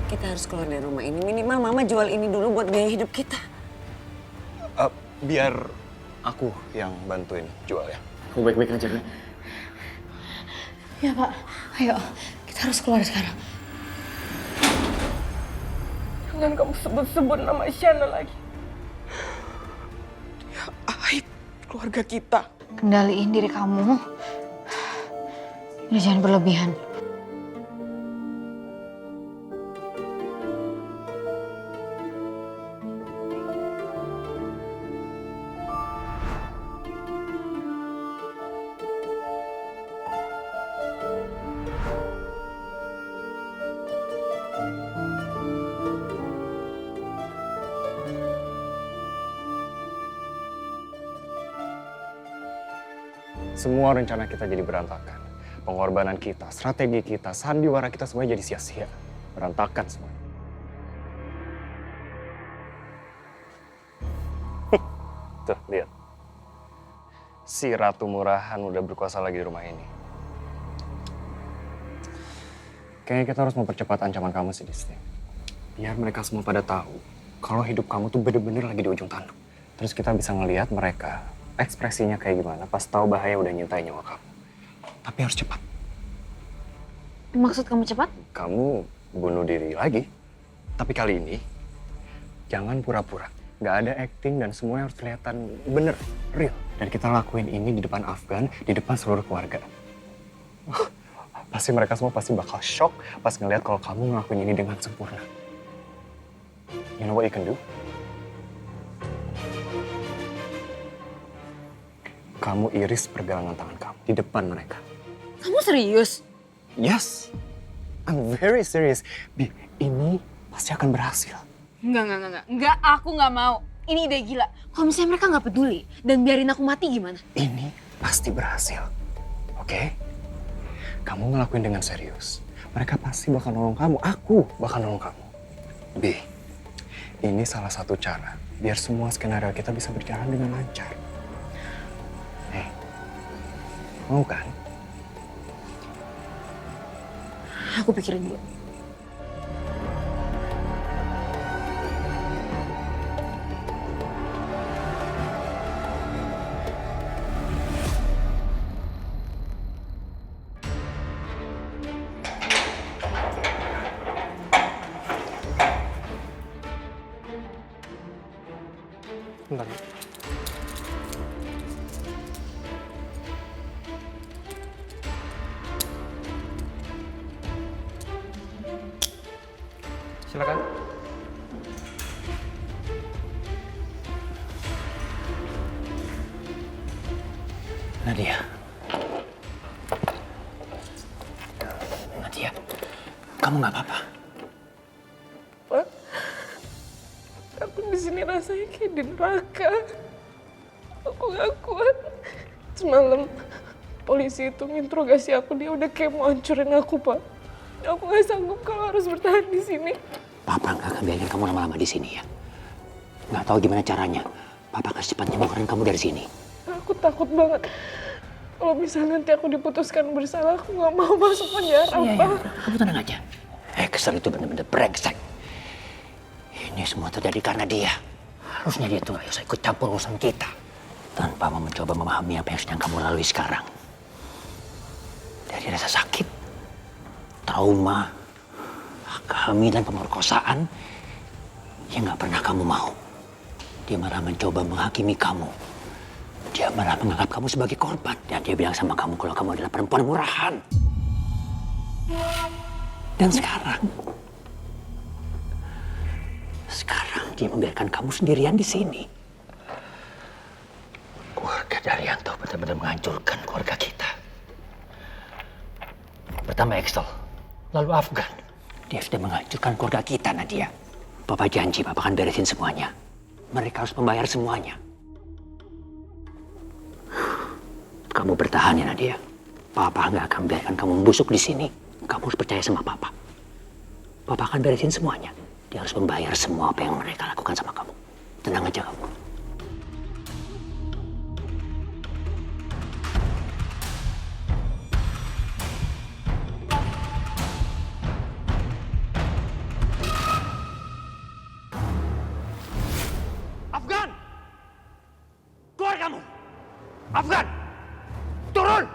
Kita harus keluar dari rumah ini. Minimal mama jual ini dulu buat biaya hidup kita. Biar aku yang bantuin jual ya. Kamu baik-baik aja kan? Ya Pak, ayo kita harus keluar sekarang. Jangan kamu sebut-sebut nama Shana lagi. Dia aib keluarga kita. Kendaliin diri kamu. Udah jangan berlebihan. Semua rencana kita jadi berantakan. Pengorbanan kita, strategi kita, sandiwara kita semuanya jadi sia-sia. Berantakan semuanya. Tuh, lihat. Si Ratu Murahan udah berkuasa lagi di rumah ini. Kayaknya kita harus mempercepat ancaman kamu sih, Disney. Biar mereka semua pada tahu kalau hidup kamu tuh bener-bener lagi di ujung tanduk. Terus kita bisa ngelihat mereka ekspresinya kayak gimana pas tahu bahaya udah nyintai nyawa kamu. Tapi harus cepat. Maksud kamu cepat? Kamu bunuh diri lagi. Tapi kali ini jangan pura-pura. Nggak ada acting dan semuanya harus kelihatan bener, real. Dan kita lakuin ini di depan Afgan, di depan seluruh keluarga. Pasti mereka semua pasti bakal shock pas ngeliat kalau kamu ngelakuin ini dengan sempurna. You know what you can do? Kamu iris pergelangan tangan kamu di depan mereka. Kamu serius? Yes, I'm very serious. Bi, ini pasti akan berhasil. Enggak, aku nggak mau. Ini ide gila. Kalau misalnya mereka nggak peduli dan biarin aku mati gimana? Ini pasti berhasil, oke? Kamu ngelakuin dengan serius. Mereka pasti bakal nolong kamu. Aku bakal nolong kamu. Bi, ini salah satu cara biar semua skenario kita bisa berjalan dengan lancar. Mau kan? Aku pikirin dulu. Bentar. Silakan. Nadia. Nadia, kamu nggak apa-apa? Pak, aku di sini rasanya kayak di neraka. Aku gak kuat. Semalam polisi itu nginterogasi aku, dia udah kayak mau hancurin aku, Pak. Aku gak sanggup kalau harus bertahan di sini. Papa nggak akan biarin kamu lama-lama di sini ya. Nggak tahu gimana caranya. Papa akan secepatnya mengeluarkan kamu dari sini. Aku takut banget. Kalau misalnya nanti aku diputuskan bersalah, aku gak mau masuk penjara, Pak. Kamu tenang aja. Excel itu bener-bener brengsek. Ini semua terjadi karena dia. Harusnya dia tuh gak usah ikut campur urusan kita. Tanpa mencoba memahami apa yang sedang kamu lalui sekarang. Dari rasa sakit, trauma, kehamilan, pemerkosaan yang gak pernah kamu mau. Dia malah mencoba menghakimi kamu. Dia malah menganggap kamu sebagai korban. Dan dia bilang sama kamu kalau kamu adalah perempuan murahan. Dan sekarang dia membiarkan kamu sendirian di sini. Keluarga Daryanto benar-benar menghancurkan keluarga kita. Pertama Axel, lalu Afgan. Dia sudah menghancurkan keluarga kita, Nadia. Papa janji, Papa akan beresin semuanya. Mereka harus membayar semuanya. Kamu bertahan ya, Nadia. Papa nggak akan biarkan kamu membusuk di sini. Kamu harus percaya sama Papa. Papa akan beresin semuanya. Dia harus membayar semua apa yang mereka lakukan sama kamu. Tenang aja kamu. Afgan! Turun!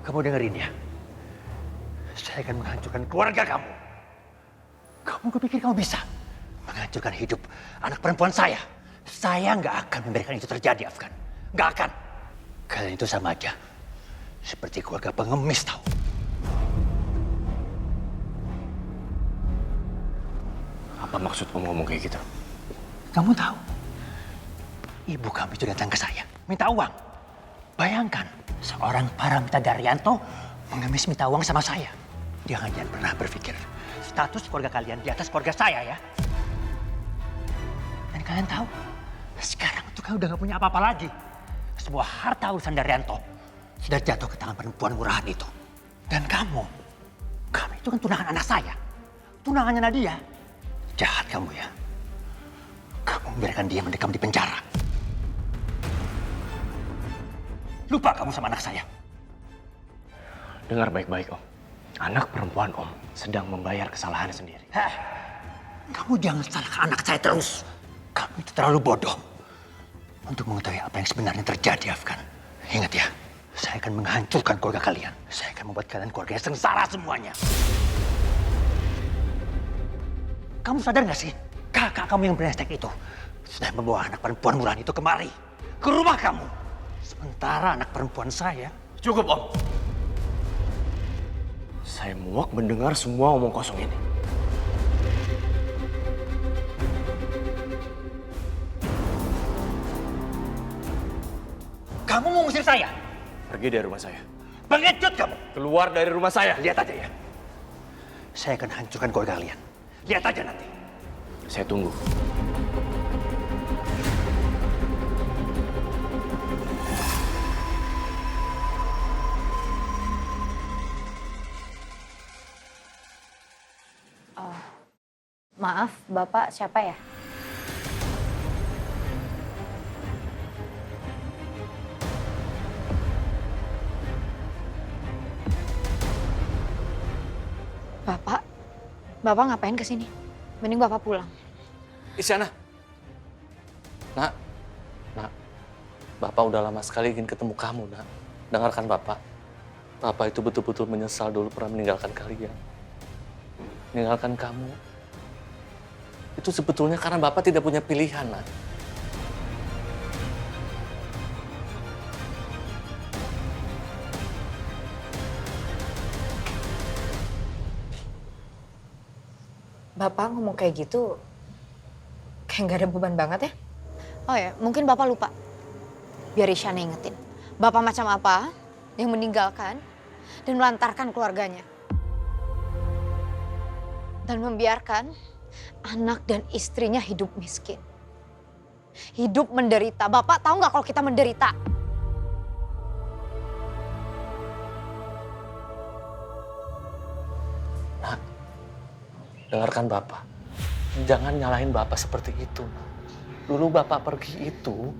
Kamu dengerin ya. Saya akan menghancurkan keluarga kamu. Kamu kepikir kamu bisa menghancurkan hidup anak perempuan saya? Saya nggak akan membiarkan itu terjadi, Afgan. Nggak akan. Kalian itu sama aja. Seperti keluarga pengemis, tahu? Apa maksud Om ngomong kayak gitu? Kamu tahu? Ibu kamu itu datang ke saya, minta uang. Bayangkan, seorang Paramita Daryanto mengemis minta uang sama saya. Jangan pernah berpikir status keluarga kalian di atas keluarga saya ya. Dan kalian tahu, sekarang itu kan udah gak punya apa-apa lagi. Sebuah harta urusan Daryanto sudah jatuh ke tangan perempuan murahan itu. Dan kamu itu kan tunangan anak saya. Tunangannya Nadia. Jahat kamu ya. Kamu membiarkan dia mendekam di penjara. Lupa kamu sama anak saya. Dengar baik-baik, Om. Anak perempuan Om sedang membayar kesalahannya sendiri. Hah? Kamu jangan salahkan anak saya terus. Kamu itu terlalu bodoh untuk mengetahui apa yang sebenarnya terjadi, Afgan. Ingat ya, saya akan menghancurkan keluarga kalian. Saya akan membuat kalian keluarga yang sengsara semuanya. Kamu sadar gak sih? Kakak kamu yang brengsek itu sudah membawa anak perempuan murahan itu kemari. Ke rumah kamu. Sementara anak perempuan saya... Cukup, Om. Saya muak mendengar semua omong kosong ini. Kamu mau ngusir saya? Pergi dari rumah saya. Pengecut kamu! Keluar dari rumah saya. Lihat aja ya. Saya akan hancurkan keluarga kalian. Lihat aja nanti. Saya tunggu. Maaf, Bapak siapa ya? Bapak ngapain kesini? Mending Bapak pulang. Isyana. Nak. Bapak udah lama sekali ingin ketemu kamu, Nak. Dengarkan Bapak. Bapak itu betul-betul menyesal dulu pernah meninggalkan kalian. Meninggalkan kamu. Itu sebetulnya karena Bapak tidak punya pilihan, Nak. Bapak ngomong kayak gitu, kayak nggak ada beban banget ya? Oh ya, mungkin Bapak lupa. Biar Isyana ingetin. Bapak macam apa yang meninggalkan dan melantarkan keluarganya. Dan membiarkan anak dan istrinya hidup miskin. Hidup menderita. Bapak tahu nggak kalau kita menderita? Nak, dengarkan Bapak. Jangan nyalahin Bapak seperti itu. Dulu Bapak pergi itu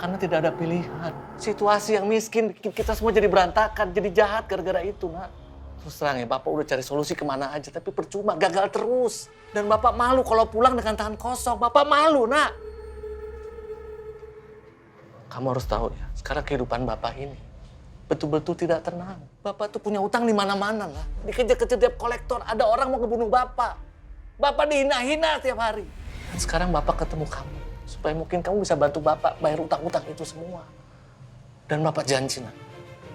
karena tidak ada pilihan. Situasi yang miskin bikin kita semua jadi berantakan, jadi jahat gara-gara itu, Nak. Terus terang ya, Bapak udah cari solusi kemana aja, tapi percuma, gagal terus. Dan Bapak malu kalau pulang dengan tangan kosong. Bapak malu, Nak. Kamu harus tahu ya, sekarang kehidupan Bapak ini betul-betul tidak tenang. Bapak tuh punya utang di mana-mana lah. Dikejar-kejar tiap kolektor, ada orang mau ngebunuh Bapak. Bapak dihina-hina tiap hari. Dan sekarang Bapak ketemu kamu, supaya mungkin kamu bisa bantu Bapak bayar utang-utang itu semua. Dan Bapak janji, Nak,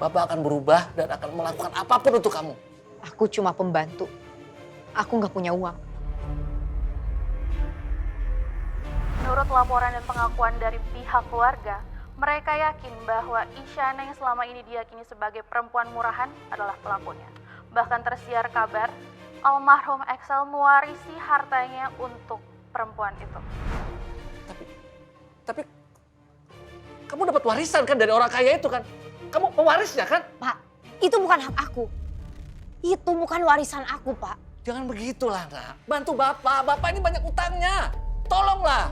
Bapak akan berubah dan akan melakukan apapun untuk kamu. Aku cuma pembantu. Aku nggak punya uang. Menurut laporan dan pengakuan dari pihak keluarga, mereka yakin bahwa Isyana yang selama ini diyakini sebagai perempuan murahan adalah pelakunya. Bahkan tersiar kabar, almarhum Excel mewarisi hartanya untuk perempuan itu. Tapi kamu dapat warisan kan dari orang kaya itu kan? Kamu pewarisnya kan? Pak, itu bukan hak aku. Itu bukan warisan aku, Pak. Jangan begitulah, Nak. Bantu Bapak. Bapak ini banyak utangnya. Tolonglah.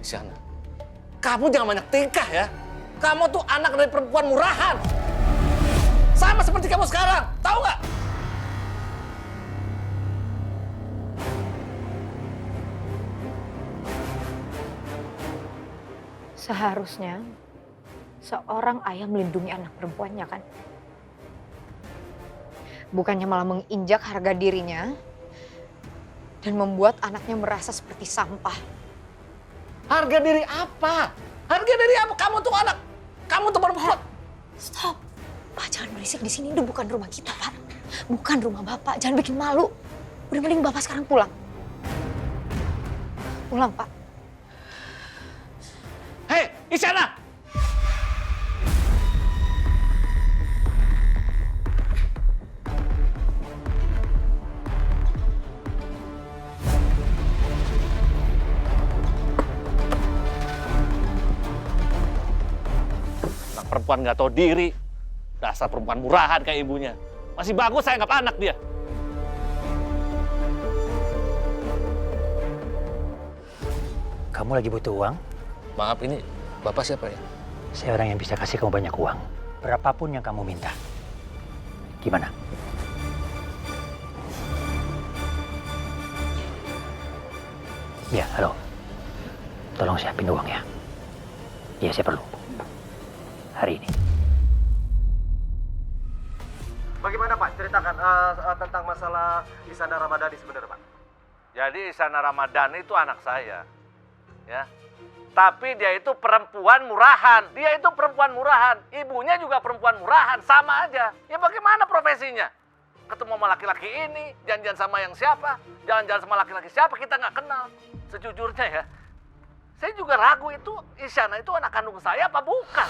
Isyana, kamu jangan banyak tingkah ya. Kamu tuh anak dari perempuan murahan. Sama seperti kamu sekarang, tahu nggak? Seharusnya seorang ayah melindungi anak perempuannya kan? Bukannya malah menginjak harga dirinya dan membuat anaknya merasa seperti sampah. Harga diri apa? Harga diri apa? Kamu tuh anak. Kamu tuh perempuan. Stop. Pak, jangan berisik di sini. Itu bukan rumah kita, Pak. Bukan rumah Bapak. Jangan bikin malu. Udah mending Bapak sekarang pulang. Pulang, Pak. Hei, Isyana! Anak perempuan nggak tahu diri. Dasar perempuan murahan kayak ibunya. Masih bagus saya anggap anak dia. Kamu lagi butuh uang? Maaf, ini Bapak siapa ya? Saya orang yang bisa kasih kamu banyak uang. Berapapun yang kamu minta. Gimana? Ya, halo. Tolong siapin uang ya. Iya, saya perlu. Hari ini. Bagaimana Pak? Ceritakan tentang masalah Isyana Ramadhani sebenarnya Pak. Jadi Isyana Ramadhani itu anak saya. Ya. Tapi dia itu perempuan murahan. Dia itu perempuan murahan. Ibunya juga perempuan murahan. Sama aja. Ya bagaimana profesinya? Ketemu sama laki-laki ini, janjian sama yang siapa, jalan-jalan sama laki-laki siapa, kita nggak kenal. Sejujurnya ya, saya juga ragu itu Isyana itu anak kandung saya apa bukan.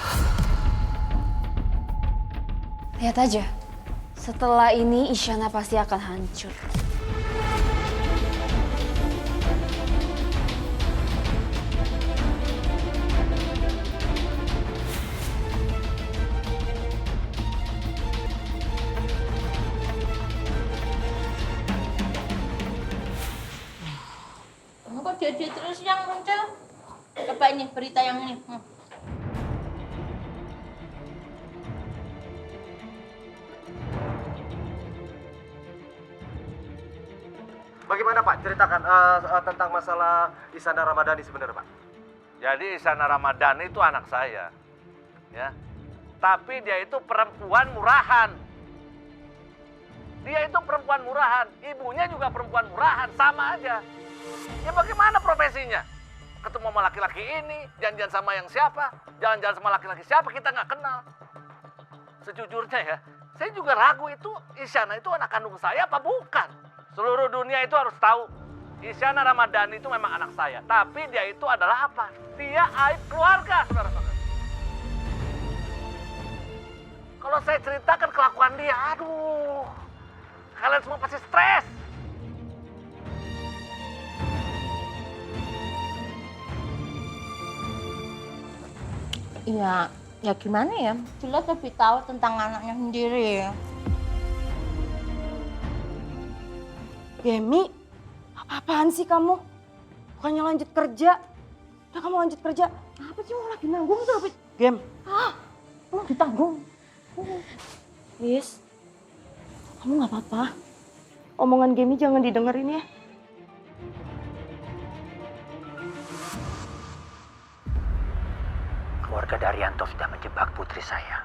Lihat aja, setelah ini Isyana pasti akan hancur. Kok dia terus yang muncul? Coba ini berita yang ini. Bagaimana Pak? Ceritakan tentang masalah Isyana Ramadhani sebenarnya Pak. Jadi Isyana Ramadhani itu anak saya. Ya. Tapi dia itu perempuan murahan. Dia itu perempuan murahan. Ibunya juga perempuan murahan. Sama aja. Ya bagaimana profesinya? Ketemu sama laki-laki ini, janjian sama yang siapa, jalan-jalan sama laki-laki siapa, kita nggak kenal. Sejujurnya ya, saya juga ragu itu Isyana itu anak kandung saya apa bukan. Seluruh dunia itu harus tahu, Isyana Ramadhani itu memang anak saya. Tapi dia itu adalah apa? Dia aib keluarga, saudara-saudara. Kalau saya ceritakan kelakuan dia, aduh, kalian semua pasti stres. Iya, ya gimana ya? Jelas lebih tahu tentang anaknya sendiri. Gemi, apa-apaan sih kamu? Bukannya lanjut kerja? Udah kamu lanjut kerja. Apa sih mau lagi nanggung tuh? Gem. Mau ditanggung. Liz, kamu gak apa-apa. Omongan Gemi jangan didengerin ya. Keluarga Daryanto sudah menjebak putri saya.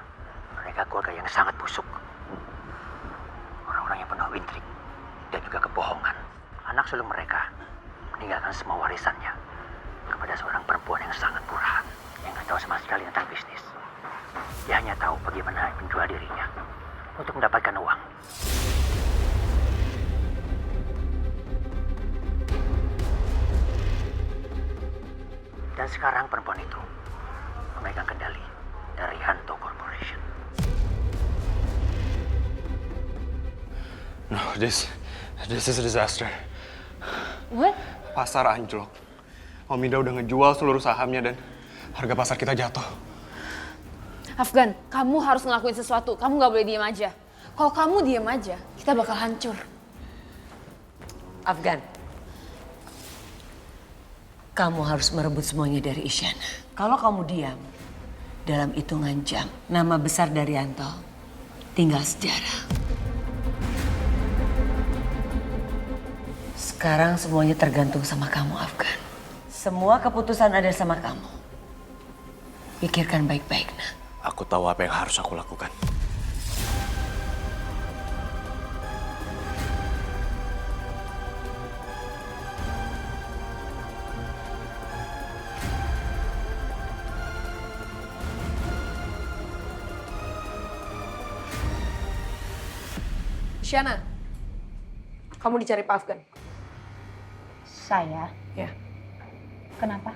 Mereka keluarga yang sangat busuk. Orang-orang yang penuh intrik dan juga kebohongan. Anak sulung mereka meninggalkan semua warisannya kepada seorang perempuan yang sangat murahan, yang nggak tahu sama sekali tentang bisnis. Dia hanya tahu bagaimana menjual dirinya untuk mendapatkan uang. Dan sekarang perempuan itu memegang kendali dari Hanto Corporation. No, this is a disaster. What? Pasar anjlok. Om Ida udah ngejual seluruh sahamnya dan harga pasar kita jatuh. Afgan, kamu harus ngelakuin sesuatu. Kamu gak boleh diem aja. Kalau kamu diem aja, kita bakal hancur. Afgan, kamu harus merebut semuanya dari Isyana. Kalau kamu diam, dalam hitungan jam, nama besar Daryanto tinggal sejarah. Sekarang semuanya tergantung sama kamu, Afgan. Semua keputusan ada sama kamu. Pikirkan baik-baik, nak. Aku tahu apa yang harus aku lakukan. Shana, kamu dicari Pak Afgan. Saya? Ya. Kenapa?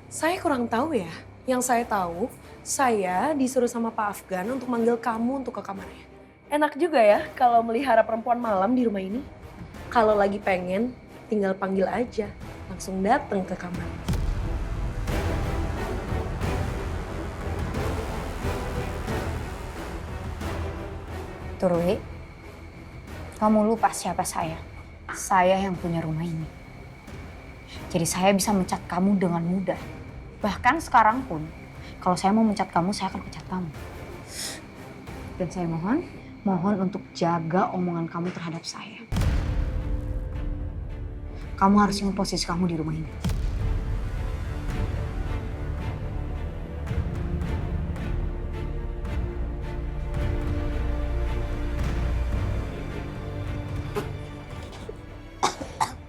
Saya kurang tahu ya. Yang saya tahu, saya disuruh sama Pak Afgan untuk manggil kamu untuk ke kamarnya. Enak juga ya kalau melihara perempuan malam di rumah ini. Kalau lagi pengen, tinggal panggil aja. Langsung datang ke kamar. Turwi, kamu lupa siapa saya. Saya yang punya rumah ini. Jadi saya bisa mencat kamu dengan mudah. Bahkan sekarang pun, kalau saya mau mencat kamu, saya akan pecat kamu. Dan saya mohon untuk jaga omongan kamu terhadap saya. Kamu harus ingat posisi kamu di rumah ini.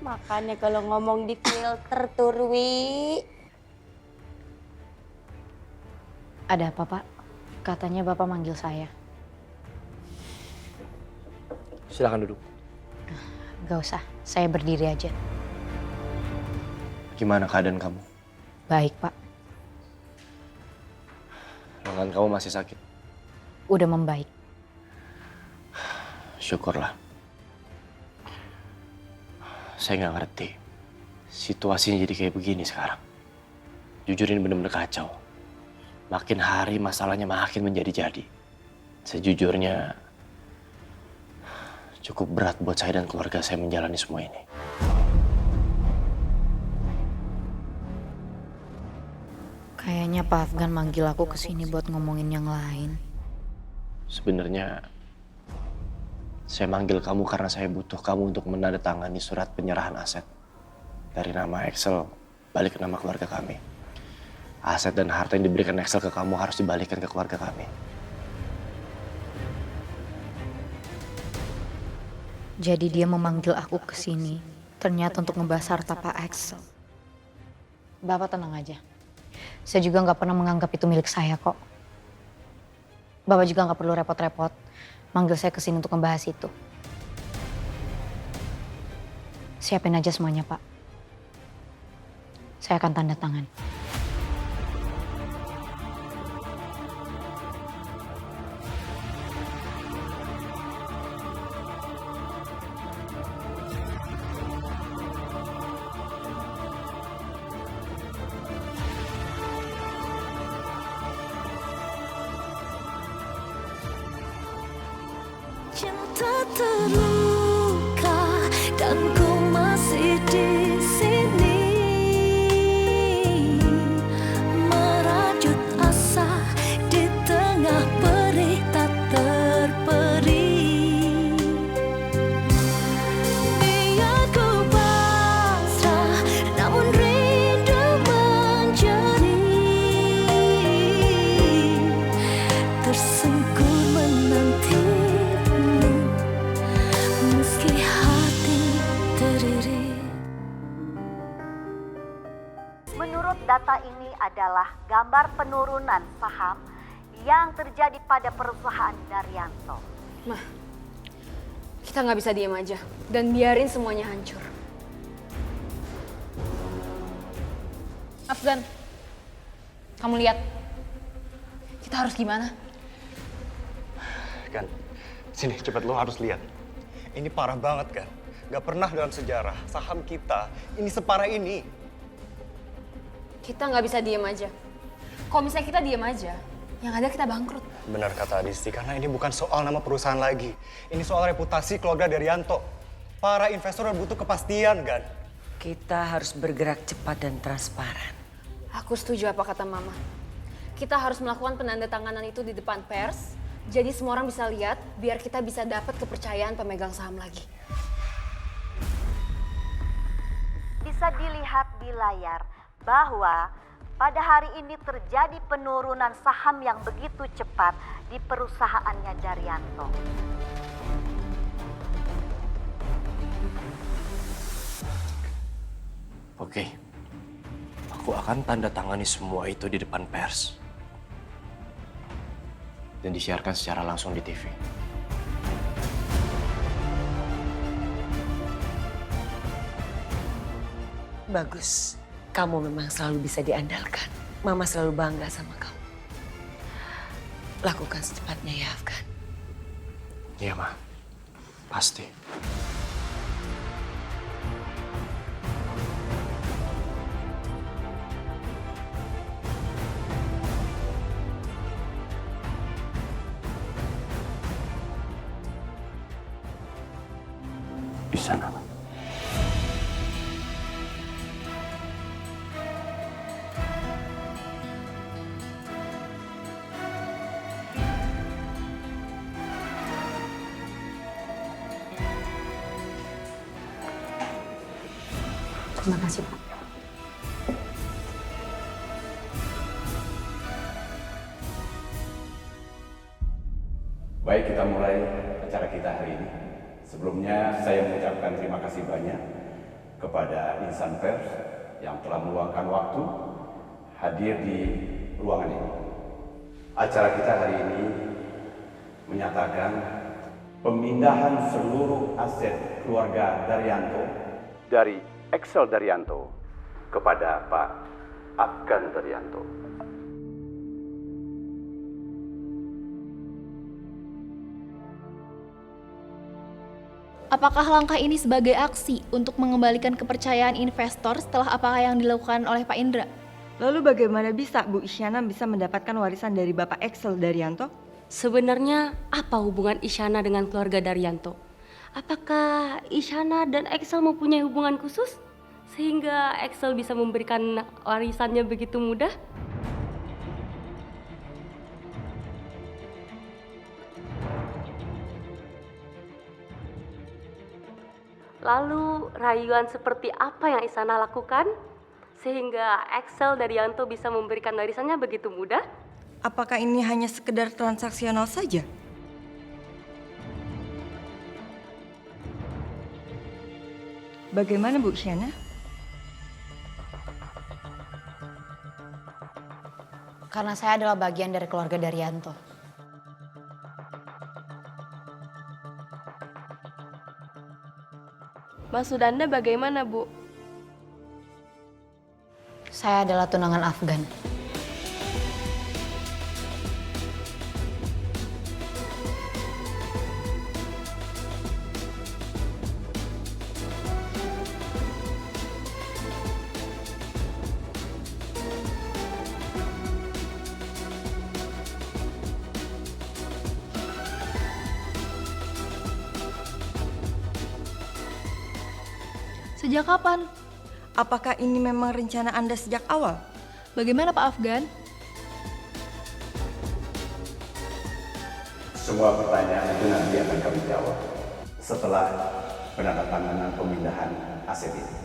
Makanya kalau ngomong di filter, Turwi. Ada apa, Pak? Katanya Bapak manggil saya. Silakan duduk. Gak usah, saya berdiri aja. Gimana keadaan kamu? Baik, Pak. Lengan kamu masih sakit? Udah membaik. Syukurlah. Saya nggak ngerti. Situasinya jadi kayak begini sekarang. Jujur ini bener-bener kacau. Makin hari masalahnya makin menjadi-jadi. Sejujurnya cukup berat buat saya dan keluarga saya menjalani semua ini. Kayaknya Pak Afgan manggil aku ke sini buat ngomongin yang lain. Sebenarnya saya manggil kamu karena saya butuh kamu untuk menandatangani surat penyerahan aset. Dari nama Axel balik ke nama keluarga kami. Aset dan harta yang diberikan Axel ke kamu harus dibalikkan ke keluarga kami. Jadi dia memanggil aku ke sini, ternyata untuk ngebahas harta Pak Axel. Bapak tenang aja. Saya juga nggak pernah menganggap itu milik saya kok. Bapak juga nggak perlu repot-repot manggil saya ke sini untuk ngebahas itu. Siapin aja semuanya, Pak. Saya akan tanda tangan. Cinta terluka dan ku masih di sini, merajut asa di tengah perih tak terperi. Biar ku pasrah, namun rindu menjadi tersungkur menanti. Meski hati teririt. Menurut data ini adalah gambar penurunan saham yang terjadi pada perusahaan Daryanto. Mah, kita nggak bisa diam aja dan biarin semuanya hancur. Afgan, kamu lihat, kita harus gimana? Kan, sini cepet lo harus lihat. Ini parah banget kan? Gak pernah dalam sejarah saham kita ini separah ini. Kita nggak bisa diam aja. Kalau misalnya kita diam aja, yang ada kita bangkrut. Benar kata Adisti, karena ini bukan soal nama perusahaan lagi. Ini soal reputasi keluarga Daryanto. Para investor butuh kepastian kan? Kita harus bergerak cepat dan transparan. Aku setuju apa kata Mama. Kita harus melakukan penandatanganan itu di depan pers. Jadi semua orang bisa lihat, biar kita bisa dapat kepercayaan pemegang saham lagi. Bisa dilihat di layar bahwa pada hari ini terjadi penurunan saham yang begitu cepat di perusahaannya Daryanto. Oke, aku akan tanda tangani semua itu di depan pers. Dan disiarkan secara langsung di TV. Bagus. Kamu memang selalu bisa diandalkan. Mama selalu bangga sama kamu. Lakukan secepatnya ya, Afgan. Iya, Ma. Pasti. Di sana. Terima kasih, Pak. Baik, kita mulai acara kita hari ini. Sebelumnya saya mengucapkan terima kasih banyak kepada insan pers yang telah meluangkan waktu hadir di ruangan ini. Acara kita hari ini menyatakan pemindahan seluruh aset keluarga Daryanto dari Excel Daryanto kepada Pak Afgan Daryanto. Apakah langkah ini sebagai aksi untuk mengembalikan kepercayaan investor setelah apa yang dilakukan oleh Pak Indra? Lalu bagaimana bisa Bu Isyana bisa mendapatkan warisan dari Bapak Excel Daryanto? Sebenarnya apa hubungan Isyana dengan keluarga Daryanto? Apakah Isyana dan Excel mempunyai hubungan khusus sehingga Excel bisa memberikan warisannya begitu mudah? Lalu rayuan seperti apa yang Isyana lakukan sehingga Excel Daryanto bisa memberikan warisannya begitu mudah? Apakah ini hanya sekedar transaksional saja? Bagaimana Bu Isyana? Karena saya adalah bagian dari keluarga Daryanto. Maksud Anda bagaimana, Bu? Saya adalah tunangan Afgan. Sejak kapan? Apakah ini memang rencana Anda sejak awal? Bagaimana Pak Afgan? Semua pertanyaan itu nanti akan kami jawab setelah penandatanganan pemindahan aset ini.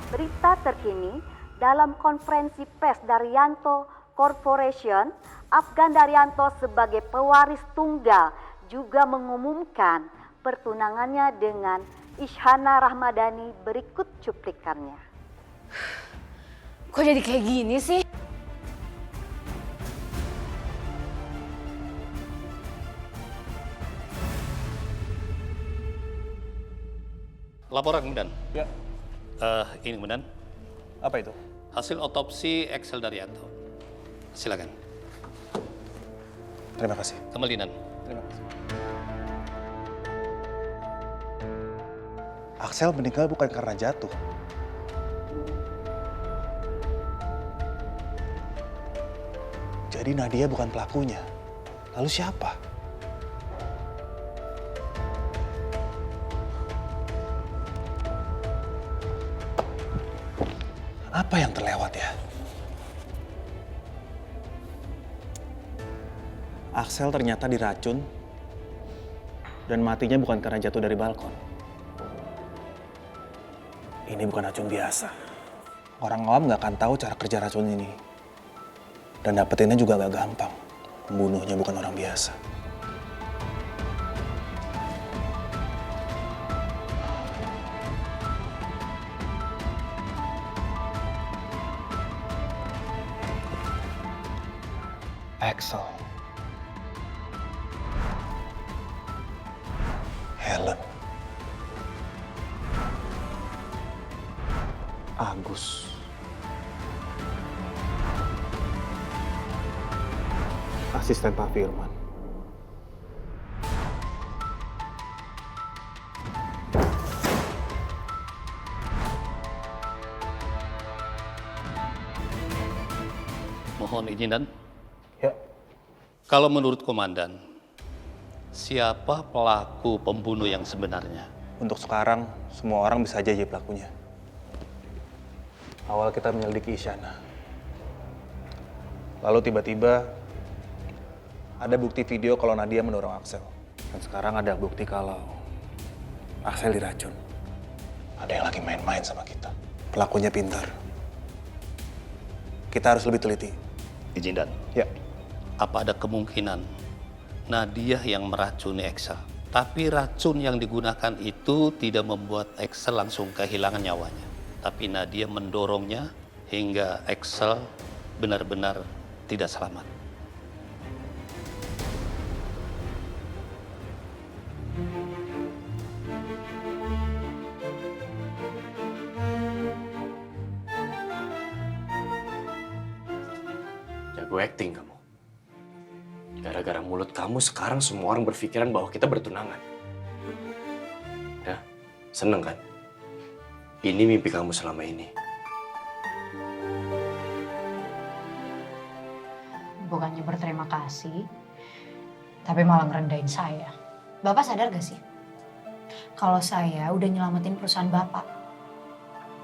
Berita terkini dalam konferensi pers Daryanto Corporation, Afgan Daryanto sebagai pewaris tunggal juga mengumumkan pertunangannya dengan Isyana Rahmadani. Berikut cuplikannya. Kok jadi kayak gini sih? Laporan kemudian. Ya. Ini kemudian. Apa itu? Hasil otopsi Excel Daryanto. Silakan. Terima kasih. Kembalinan. Terima kasih. Axel meninggal bukan karena jatuh. Jadi Nadia bukan pelakunya. Lalu siapa? Apa yang terlewat ya? Axel ternyata diracun dan matinya bukan karena jatuh dari balkon. Ini bukan racun biasa. Orang awam nggak akan tahu cara kerja racun ini. Dan dapetinnya juga gak gampang. Pembunuhnya bukan orang biasa. Axel. Helen. Agus. Asisten Pak Firman. Mohon izin dan. Ya. Kalau menurut komandan, siapa pelaku pembunuh yang sebenarnya? Untuk sekarang, semua orang bisa aja jadi pelakunya. Awal kita menyelidiki Isyana. Lalu tiba-tiba ada bukti video kalau Nadia mendorong Axel. Dan sekarang ada bukti kalau Axel diracun. Ada yang lagi main-main sama kita. Pelakunya pintar. Kita harus lebih teliti. Izin dan. Ya. Apa ada kemungkinan Nadia yang meracuni Axel? Tapi racun yang digunakan itu tidak membuat Axel langsung kehilangan nyawanya. Tapi Nadia mendorongnya hingga Axel benar-benar tidak selamat. Jago acting kamu. Gara-gara mulut kamu sekarang semua orang berpikiran bahwa kita bertunangan. Ya, seneng kan? Ini mimpi kamu selama ini. Bukannya berterima kasih, tapi malah ngerendahin saya. Bapak sadar gak sih? Kalau saya udah nyelamatin perusahaan Bapak.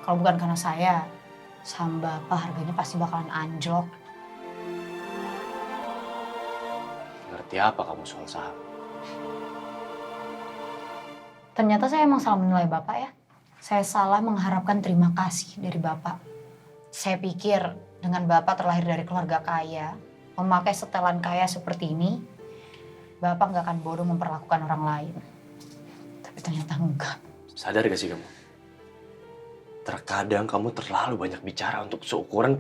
Kalau bukan karena saya, saham Bapak harganya pasti bakalan anjlok. Ngerti apa kamu soal saham? Ternyata saya emang salah menilai Bapak ya. Saya salah mengharapkan terima kasih dari Bapak. Saya pikir dengan Bapak terlahir dari keluarga kaya, memakai setelan kaya seperti ini, Bapak nggak akan bodoh memperlakukan orang lain. Tapi ternyata enggak. Sadar gak sih kamu? Terkadang kamu terlalu banyak bicara untuk seukuran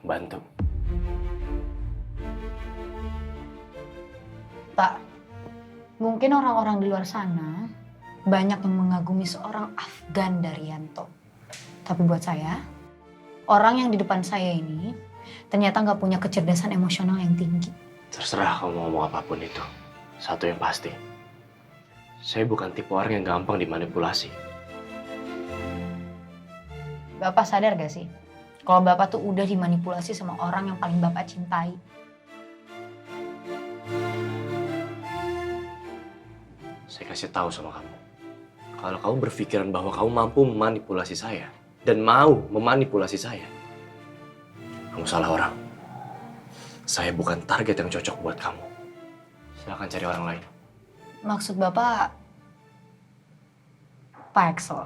membantu. Pak, mungkin orang-orang di luar sana banyak yang mengagumi seorang Afgan Daryanto. Tapi buat saya, orang yang di depan saya ini ternyata nggak punya kecerdasan emosional yang tinggi. Terserah kamu ngomong apapun itu. Satu yang pasti, saya bukan tipe orang yang gampang dimanipulasi. Bapak sadar gak sih? Kalau Bapak tuh udah dimanipulasi sama orang yang paling Bapak cintai. Saya kasih tahu sama kamu. Kalau kamu berpikiran bahwa kamu mampu memanipulasi saya dan mau memanipulasi saya, kamu salah orang. Saya bukan target yang cocok buat kamu. Silahkan cari orang lain. Maksud Bapak, Pak Axel.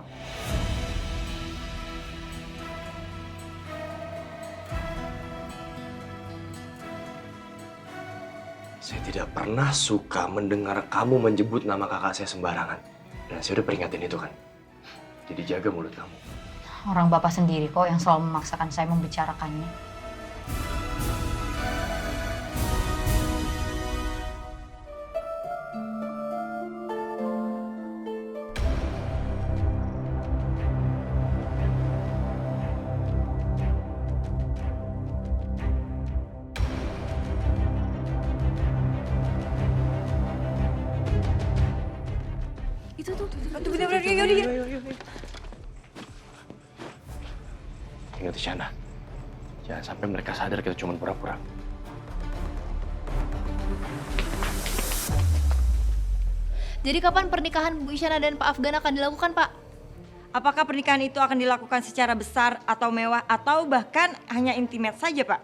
Saya tidak pernah suka mendengar kamu menyebut nama kakak saya sembarangan. Dan saya udah peringatin itu kan. Jadi jaga mulut kamu. Orang Bapak sendiri kok yang selalu memaksakan saya membicarakannya. Yuk. Ingat Isyana, jangan sampai mereka sadar kita cuma pura-pura. Jadi kapan pernikahan Bu Isyana dan Pak Afgan akan dilakukan, Pak? Apakah pernikahan itu akan dilakukan secara besar atau mewah atau bahkan hanya intimate saja, Pak?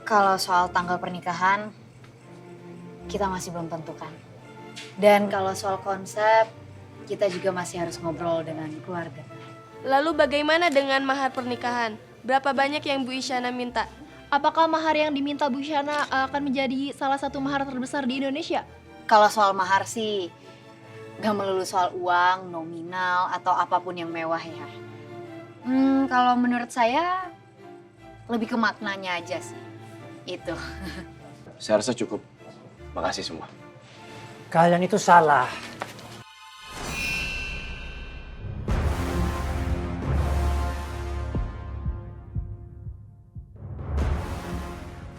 Kalau soal tanggal pernikahan, kita masih belum tentukan. Dan kalau soal konsep, kita juga masih harus ngobrol dengan keluarga. Lalu bagaimana dengan mahar pernikahan? Berapa banyak yang Bu Isyana minta? Apakah mahar yang diminta Bu Isyana akan menjadi salah satu mahar terbesar di Indonesia? Kalau soal mahar sih, gak melulu soal uang, nominal, atau apapun yang mewah ya. Kalau menurut saya, lebih ke maknanya aja sih. Itu. Saya rasa cukup. Makasih semua. Kalian itu salah.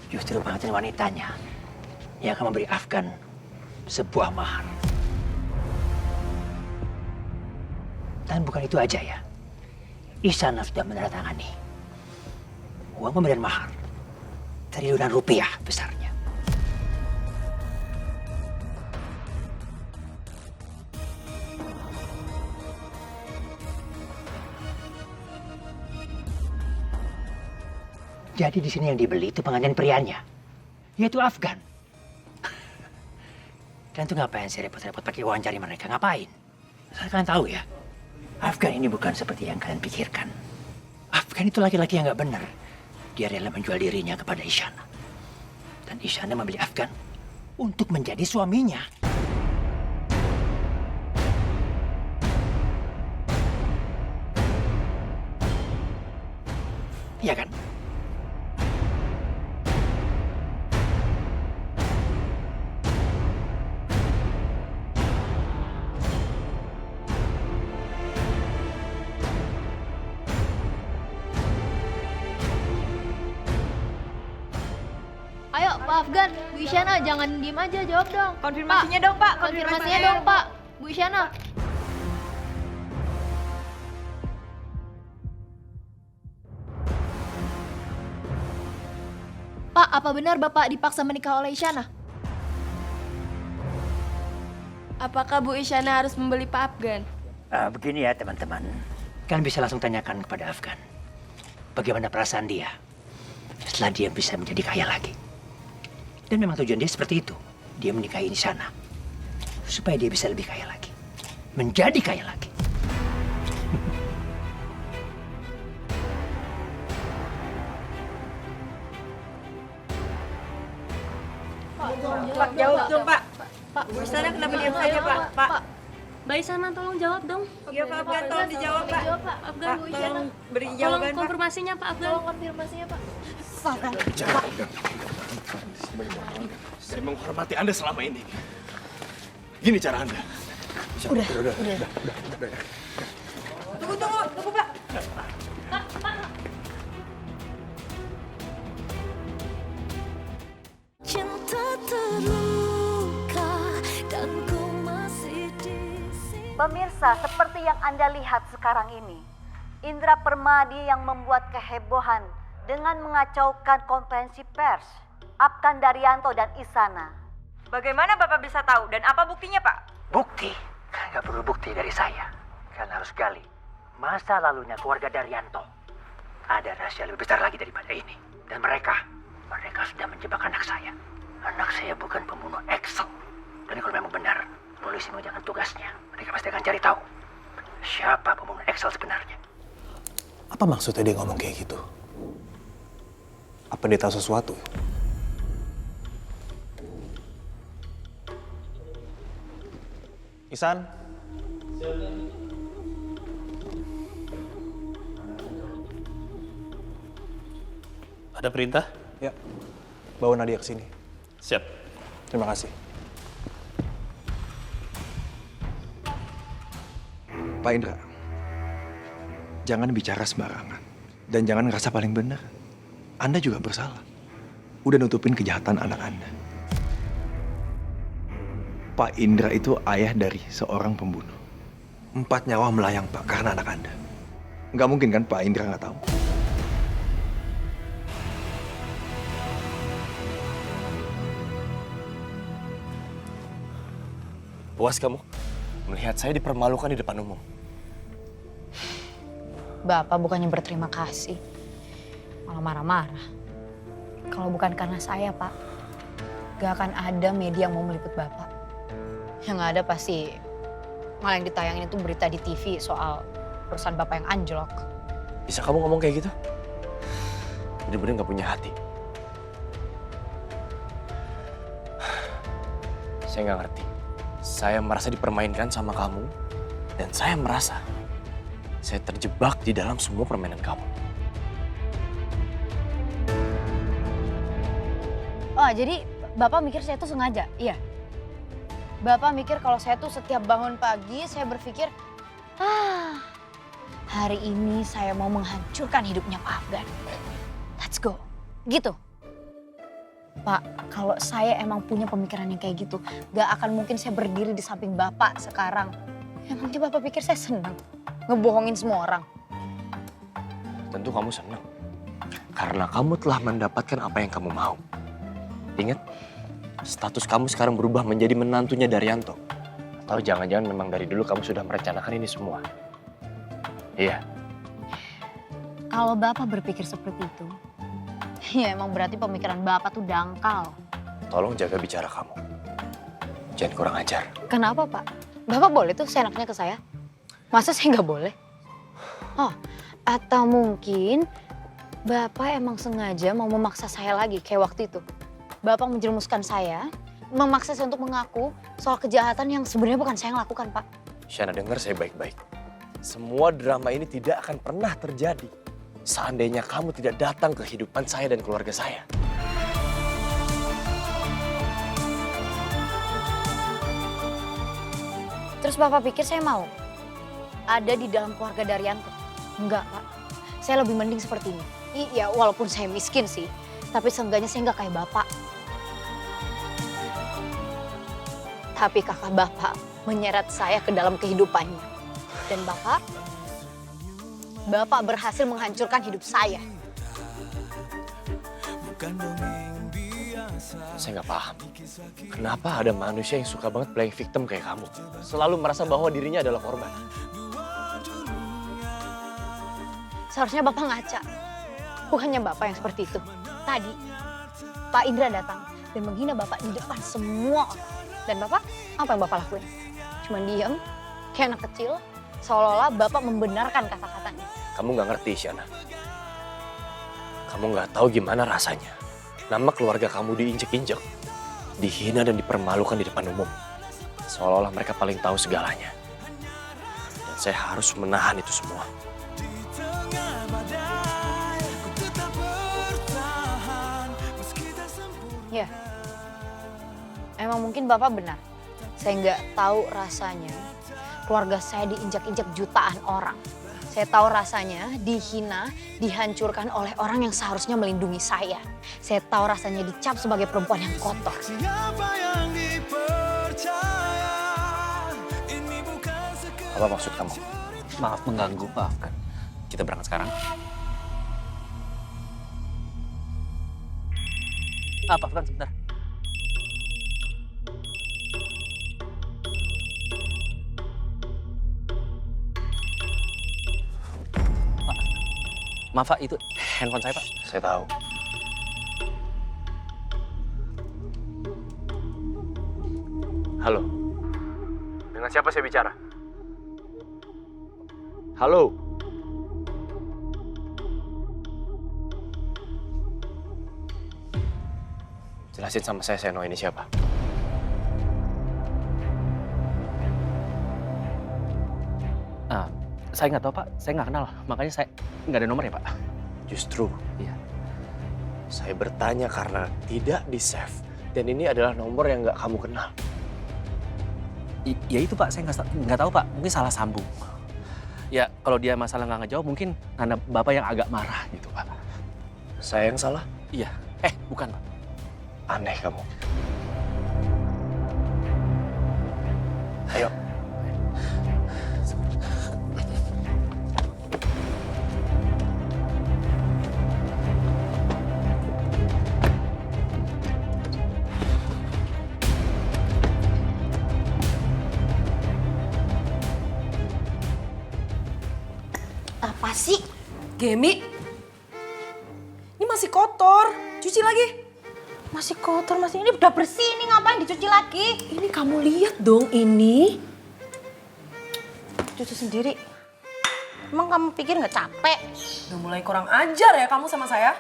Justru pengantin wanitanya yang akan memberi Afgan sebuah mahar. Dan bukan itu aja ya. Isyana sudah menandatangani uang pemberian mahar triliunan rupiah besarnya. Jadi di sini yang dibeli itu pengantin prianya, yaitu Afgan. Dan tuh ngapain sih repot-repot pakai wawancari mereka? Ngapain? Asal kalian tahu ya, Afgan ini bukan seperti yang kalian pikirkan. Afgan itu laki-laki yang nggak benar. Dia rela menjual dirinya kepada Isyana. Dan Isyana membeli Afgan untuk menjadi suaminya. Iya kan? Ayo Pak Afgan, Bu Isyana jangan diem aja, jawab dong. Konfirmasinya dong, Pak. Konfirmasinya dong, Pak. Bu Isyana. Pak, apa benar Bapak dipaksa menikah oleh Isyana? Apakah Bu Isyana harus membeli Pak Afgan? Begini ya teman-teman, kalian bisa langsung tanyakan kepada Afgan bagaimana perasaan dia setelah dia bisa menjadi kaya lagi. Dan memang tujuan dia seperti itu, dia menikahi Isyana supaya dia bisa lebih kaya lagi, menjadi kaya lagi. Pak, jawab dong, Pak. Bu Isyana kenapa diam saja, Pak? Pak. Mbak Isyana tolong jawab dong. Iya, Pak Afgan, tolong dijawab, Pak. Afgan, Bu Isyana. Tolong beri Tolong jawaban, Pak. konfirmasinya, Pak Afgan. Tolong konfirmasinya, Pak. Saya menghormati Anda selama ini. Gini cara Anda. Udah. Udah. Tunggu, Pak. Cinta terluka dan ku masih di sini. Pemirsa, seperti yang Anda lihat sekarang ini, Indra Permadi yang membuat kehebohan dengan mengacaukan konferensi pers Afgan Daryanto dan Isyana. Bagaimana Bapak bisa tahu dan apa buktinya, Pak? Bukti? Kalian nggak perlu bukti dari saya. Kalian harus gali masa lalunya keluarga Daryanto. Ada rahasia lebih besar lagi daripada ini. Dan mereka sudah menjebak anak saya. Anak saya bukan pembunuh Excel. Dan kalau memang benar, polisi mengerjakan tugasnya. Mereka pasti akan cari tahu siapa pembunuh Excel sebenarnya. Apa maksudnya dia ngomong kayak gitu? Apa dia tahu sesuatu? Isan? Ada perintah? Ya, bawa Nadia ke sini. Siap. Terima kasih. Pak Indra, jangan bicara sembarangan. Dan jangan ngerasa paling benar. Anda juga bersalah. Udah nutupin kejahatan anak Anda. Pak Indra itu ayah dari seorang pembunuh. 4 nyawa melayang, Pak, karena anak Anda. Nggak mungkin kan Pak Indra nggak tahu? Puas kamu melihat saya dipermalukan di depan umum? Bapak bukannya berterima kasih, malah marah-marah. Kalau bukan karena saya, Pak, gak akan ada media yang mau meliput Bapak. Yang ada pasti malah yang ditayangin itu berita di TV soal perusahaan Bapak yang anjlok. Bisa kamu ngomong kayak gitu? Bener-bener gak punya hati. Saya gak ngerti. Saya merasa dipermainkan sama kamu, dan saya merasa saya terjebak di dalam semua permainan kamu. Oh, jadi Bapak mikir saya tuh sengaja? Iya? Bapak mikir kalau saya tuh setiap bangun pagi, saya berpikir, hari ini saya mau menghancurkan hidupnya Pak Afgan. Let's go. Gitu. Pak, kalau saya emang punya pemikiran yang kayak gitu, gak akan mungkin saya berdiri di samping Bapak sekarang. Emangnya Bapak pikir saya senang ngebohongin semua orang? Tentu kamu senang. Karena kamu telah mendapatkan apa yang kamu mau. Ingat, status kamu sekarang berubah menjadi menantunya Daryanto. Atau jangan-jangan memang dari dulu kamu sudah merencanakan ini semua. Iya. Kalau Bapak berpikir seperti itu, ya emang berarti pemikiran Bapak tuh dangkal. Tolong jaga bicara kamu. Jangan kurang ajar. Kenapa, Pak? Bapak boleh tuh seenaknya ke saya? Masa saya nggak boleh? Oh, atau mungkin Bapak emang sengaja mau memaksa saya lagi kayak waktu itu. Bapak menjerumuskan saya, memaksa saya untuk mengaku soal kejahatan yang sebenarnya bukan saya yang lakukan, Pak. Shana, dengar saya baik-baik. Semua drama ini tidak akan pernah terjadi seandainya kamu tidak datang ke kehidupan saya dan keluarga saya. Terus Bapak pikir saya mau ada di dalam keluarga Daryanto? Enggak, Pak. Saya lebih mending seperti ini. Iya, walaupun saya miskin sih, tapi seenggaknya saya nggak kayak Bapak. Tapi kakak Bapak menyeret saya ke dalam kehidupannya. Dan Bapak berhasil menghancurkan hidup saya. Saya nggak paham. Kenapa ada manusia yang suka banget playing victim kayak kamu? Selalu merasa bahwa dirinya adalah korban. Seharusnya Bapak ngaca. Bukannya Bapak yang seperti itu. Tadi Pak Indra datang dan menghina Bapak di depan semua orang. Dan Bapak, apa yang Bapak lakuin? Cuma diam, kayak anak kecil, seolah-olah Bapak membenarkan kata-katanya. Kamu nggak ngerti, Shana. Kamu nggak tahu gimana rasanya. Nama keluarga kamu diinjek-injek, dihina dan dipermalukan di depan umum. Seolah-olah mereka paling tahu segalanya. Dan saya harus menahan itu semua. Ya, emang mungkin Bapak benar. Saya nggak tahu rasanya keluarga saya diinjak-injak jutaan orang. Saya tahu rasanya dihina, dihancurkan oleh orang yang seharusnya melindungi saya. Saya tahu rasanya dicap sebagai perempuan yang kotor. Apa maksud kamu? Maaf mengganggu, maafkan. Kita berangkat sekarang. Pak Afgan, sebentar. Maaf Pak, itu handphone saya Pak. Saya tahu. Halo. Dengan siapa saya bicara? Halo. Jelasin sama saya Seno ini siapa? Saya nggak tahu Pak, saya nggak kenal. Makanya saya nggak ada nomornya Pak. Justru. Iya. Saya bertanya karena tidak di-save. Dan ini adalah nomor yang nggak kamu kenal. Ya itu Pak, saya nggak tahu Pak. Mungkin salah sambung. Ya kalau dia masalah nggak ngejawab, mungkin karena Bapak yang agak marah gitu Pak. Saya yang salah? Iya. Bukan Pak. Aneh kamu. Ayo. Apa sih? Gemi, ini masih kotor. Cuci lagi. Masih kotor, masih ini udah bersih, ini ngapain dicuci lagi? Ini kamu lihat dong ini. Cuci sendiri. Emang kamu pikir nggak capek? Udah mulai kurang ajar ya kamu sama saya.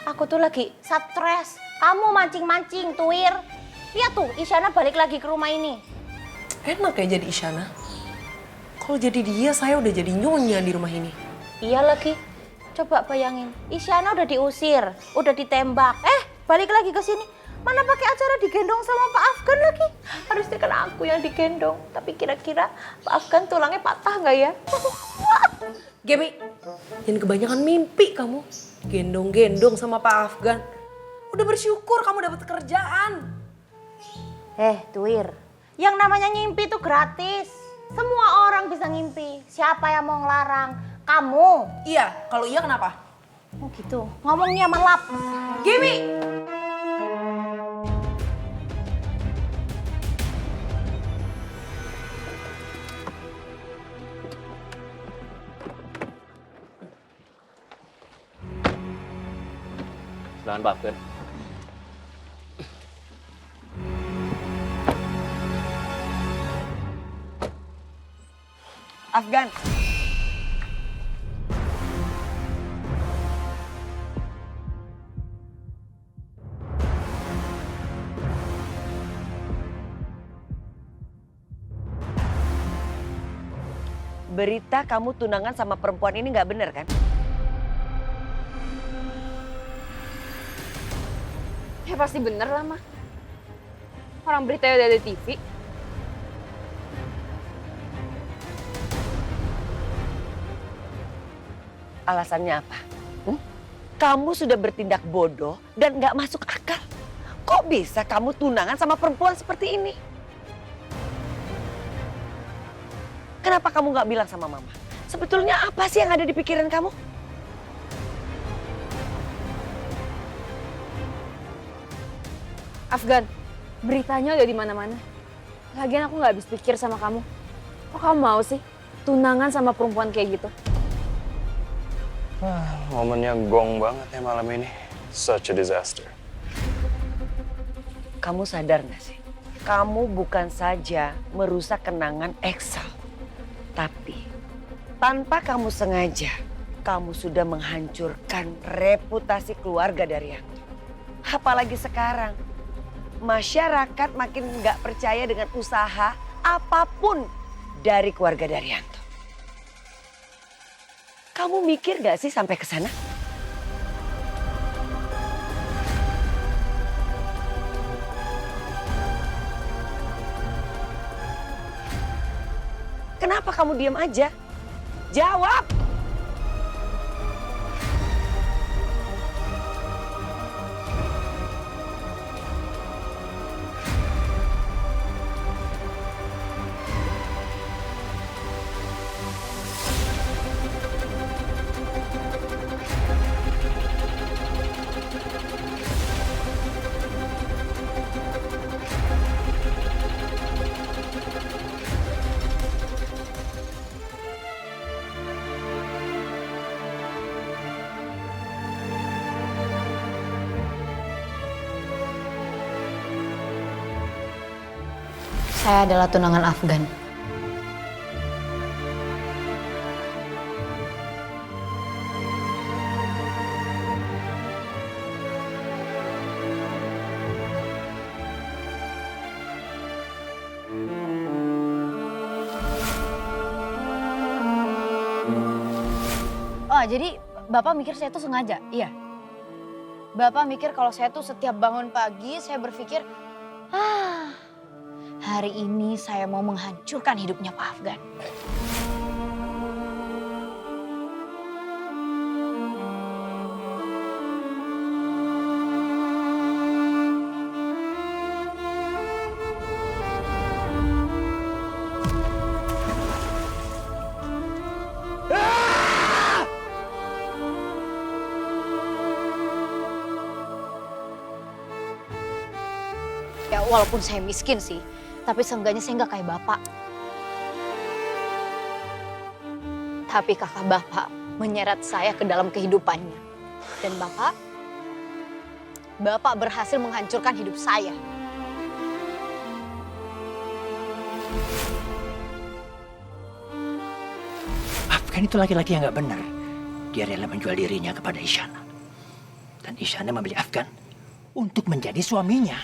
Aku tuh lagi stres. Kamu mancing-mancing, Tuir. Lihat tuh, Isyana balik lagi ke rumah ini. Enak ya jadi Isyana. Kalau jadi dia, saya udah jadi nyonya di rumah ini. Iya lagi. Coba bayangin, Isyana udah diusir, udah ditembak. Balik lagi ke sini. Mana pakai acara digendong sama Pak Afgan lagi? Harusnya kan aku yang digendong. Tapi kira-kira Pak Afgan tulangnya patah nggak ya? Gemi, jangan kebanyakan mimpi kamu. Gendong-gendong sama Pak Afgan. Udah bersyukur kamu dapat kerjaan. Tuir, yang namanya ngimpi itu gratis. Semua orang bisa ngimpi. Siapa yang mau ngelarang? Kamu. Iya, kalau iya kenapa? Oh gitu, ngomongnya melap. Gimi! Silakan Pak Afgan. Afgan. Berita kamu tunangan sama perempuan ini nggak bener kan? Ya pasti bener lah, Ma. Orang beritanya udah ada di TV. Alasannya apa? Kamu sudah bertindak bodoh dan nggak masuk akal. Kok bisa kamu tunangan sama perempuan seperti ini? Kenapa kamu nggak bilang sama mama? Sebetulnya apa sih yang ada di pikiran kamu? Afgan, beritanya udah di mana-mana. Lagian aku nggak habis pikir sama kamu. Kok kamu mau sih tunangan sama perempuan kayak gitu? Momennya gong banget ya malam ini. Such a disaster. Kamu sadar nggak sih? Kamu bukan saja merusak kenangan Excel. Tapi tanpa kamu sengaja, kamu sudah menghancurkan reputasi keluarga Daryanto. Apalagi sekarang, masyarakat makin nggak percaya dengan usaha apapun dari keluarga Daryanto. Kamu mikir nggak sih sampai ke sana? Kenapa kamu diam aja? Jawab! Saya adalah tunangan Afgan. Oh, jadi Bapak mikir saya tuh sengaja? Iya. Bapak mikir kalau saya tuh setiap bangun pagi saya berpikir, hari ini saya mau menghancurkan hidupnya Pak Afgan. Ya walaupun saya miskin sih, tapi seenggaknya saya nggak kayak bapak. Tapi kakak bapak menyeret saya ke dalam kehidupannya. Dan bapak berhasil menghancurkan hidup saya. Afgan itu laki-laki yang nggak benar. Dia rela menjual dirinya kepada Isyana. Dan Isyana membeli Afgan untuk menjadi suaminya.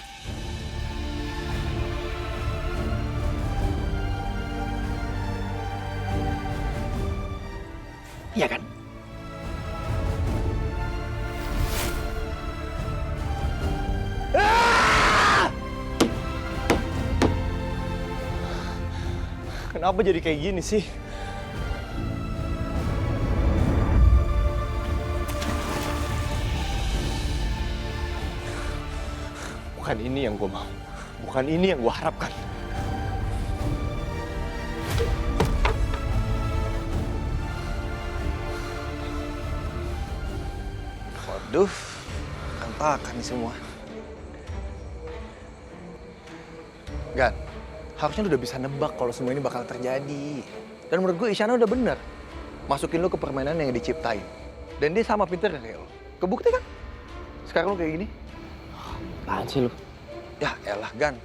Iya kan? Kenapa jadi kayak gini sih? Bukan ini yang gue mau. Bukan ini yang gue harapkan. Waduh, kantakan nih semua. Gan, harusnya lu udah bisa nebak kalau semua ini bakal terjadi. Dan menurut gue Isyana udah bener. Masukin lu ke permainan yang diciptain. Dan dia sama pinter kayak lo. Kebukti kan? Sekarang lu kayak gini. Apaan sih lu? Ya elah Gan.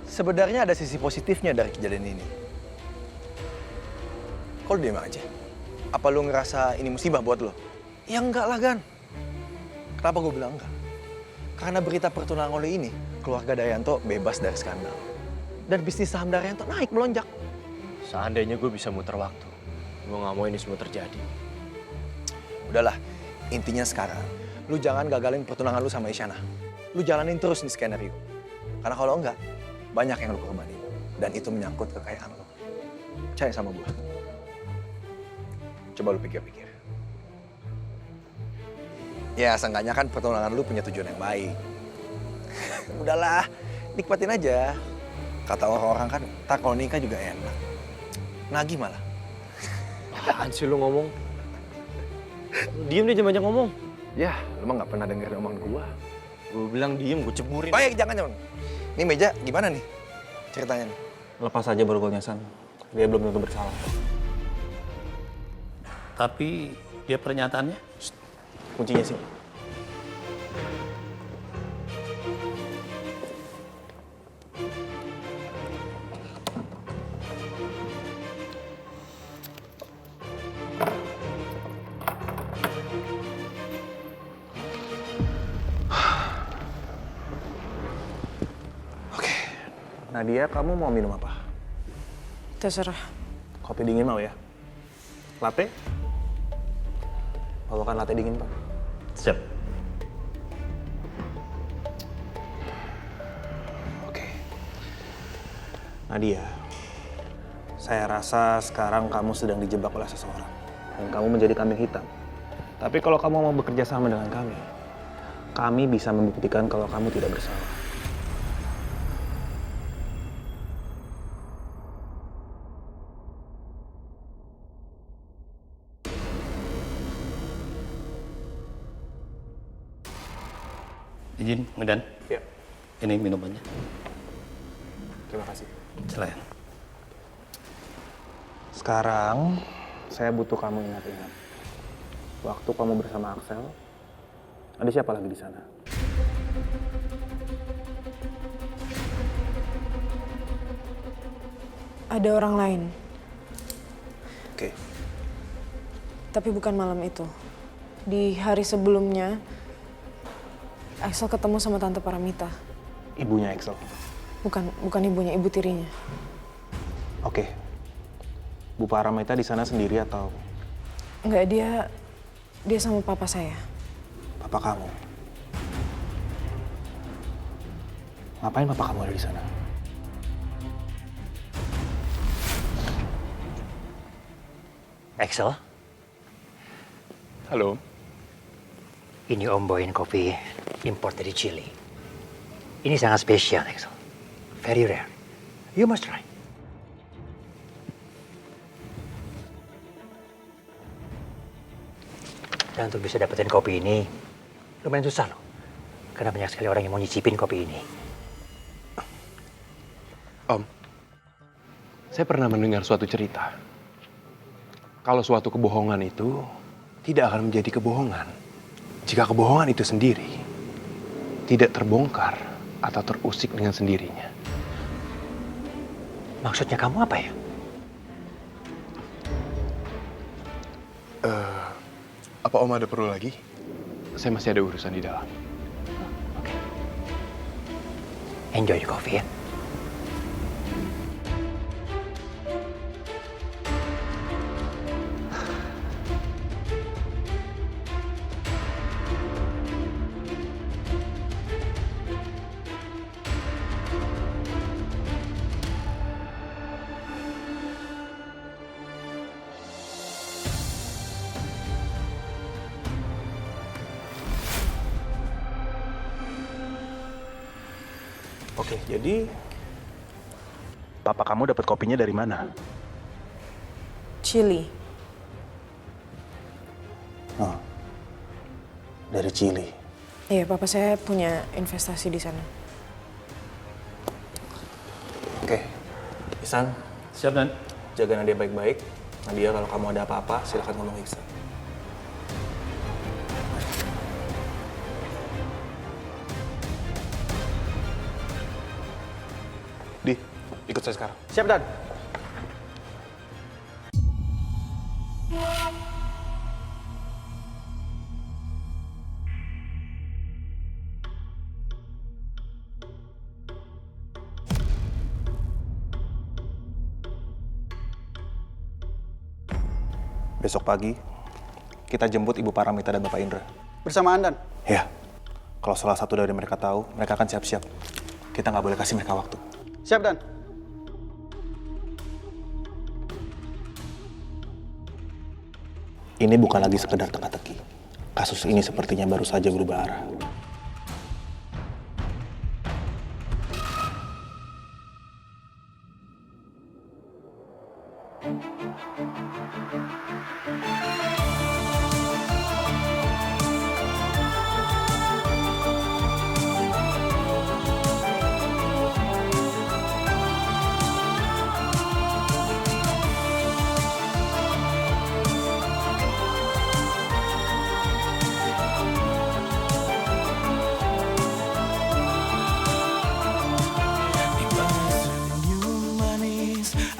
Sebenarnya ada sisi positifnya dari kejadian ini. Kok lu diem aja? Apa lu ngerasa ini musibah buat lo? Ya enggak lah Gan. Kenapa gue bilang enggak? Karena berita pertunangan lo ini, keluarga Daryanto bebas dari skandal. Dan bisnis saham Daryanto naik melonjak. Seandainya gue bisa muter waktu, gue gak mau ini semua terjadi. Udahlah, intinya sekarang, lu jangan gagalin pertunangan lu sama Isyana. Lu jalanin terus nih skenario. Karena kalau enggak, banyak yang lu korbanin. Dan itu menyangkut kekayaan lu. Percaya sama gue. Coba lu pikir-pikir. Ya, seenggaknya kan pertunangan lu punya tujuan yang baik. Udahlah, nikmatin aja. Kata orang-orang kan, ntar kalau nikah juga enak. Nagih malah. Apaan sih lu ngomong? Diem deh, jangan banyak ngomong. Ya, lu mah gak pernah dengerin omongan gua. Gua bilang diem, gua ceburin. Baik, jangan. Ini meja gimana nih ceritanya nih? Lepas aja borgolnya, San. Dia belum tentu bersalah. Tapi dia pernyataannya? Kuncinya sih. Oke, Nadia, kamu mau minum apa? Terserah. Kopi dingin mau ya? Latte? Bawakan latte dingin, Pak. Siap. Oke. Nadia, saya rasa sekarang kamu sedang dijebak oleh seseorang. Dan kamu menjadi kambing hitam. Tapi kalau kamu mau bekerja sama dengan kami bisa membuktikan kalau kamu tidak bersalah. Izin, Medan. Ya. Ini minumannya. Terima kasih. Silakan. Sekarang, saya butuh kamu ingat-ingat. Waktu kamu bersama Axel, ada siapa lagi di sana? Ada orang lain. Oke. Tapi bukan malam itu. Di hari sebelumnya, Axel ketemu sama Tante Paramita. Ibunya Axel? Bukan ibunya, ibu tirinya. Oke. Bu Paramita di sana sendiri atau? Enggak, dia sama papa saya. Papa kamu? Ngapain papa kamu ada di sana? Axel? Halo? Ini Om bawain kopi import dari Chili. Ini sangat spesial, Axel. Very rare. You must try. Dan untuk bisa dapetin kopi ini, lumayan susah loh. Karena banyak sekali orang yang mau nyicipin kopi ini. Saya pernah mendengar suatu cerita. Kalau suatu kebohongan itu tidak akan menjadi kebohongan jika kebohongan itu sendiri tidak terbongkar atau terusik dengan sendirinya. Maksudnya kamu apa ya? Apa Om ada perlu lagi? Saya masih ada urusan di dalam. Enjoy the coffee ya. Oke, jadi papa kamu dapat kopinya dari mana? Chili. Oh, dari Chili. Iya, papa saya punya investasi di sana. Oke, Ihsan. Siap, Dan. Jaga Nadia baik-baik. Nadia, kalau kamu ada apa-apa, silakan ngomong Ihsan. Di, ikut saya sekarang. Siap, Dan. Besok pagi, kita jemput Ibu Paramita dan Bapak Indra. Bersamaan, Dan. Ya, kalau salah satu dari mereka tahu, mereka akan siap-siap. Kita nggak boleh kasih mereka waktu. Siap, Dan. Ini bukan lagi sekedar teka-teki. Kasus ini sepertinya baru saja berubah arah.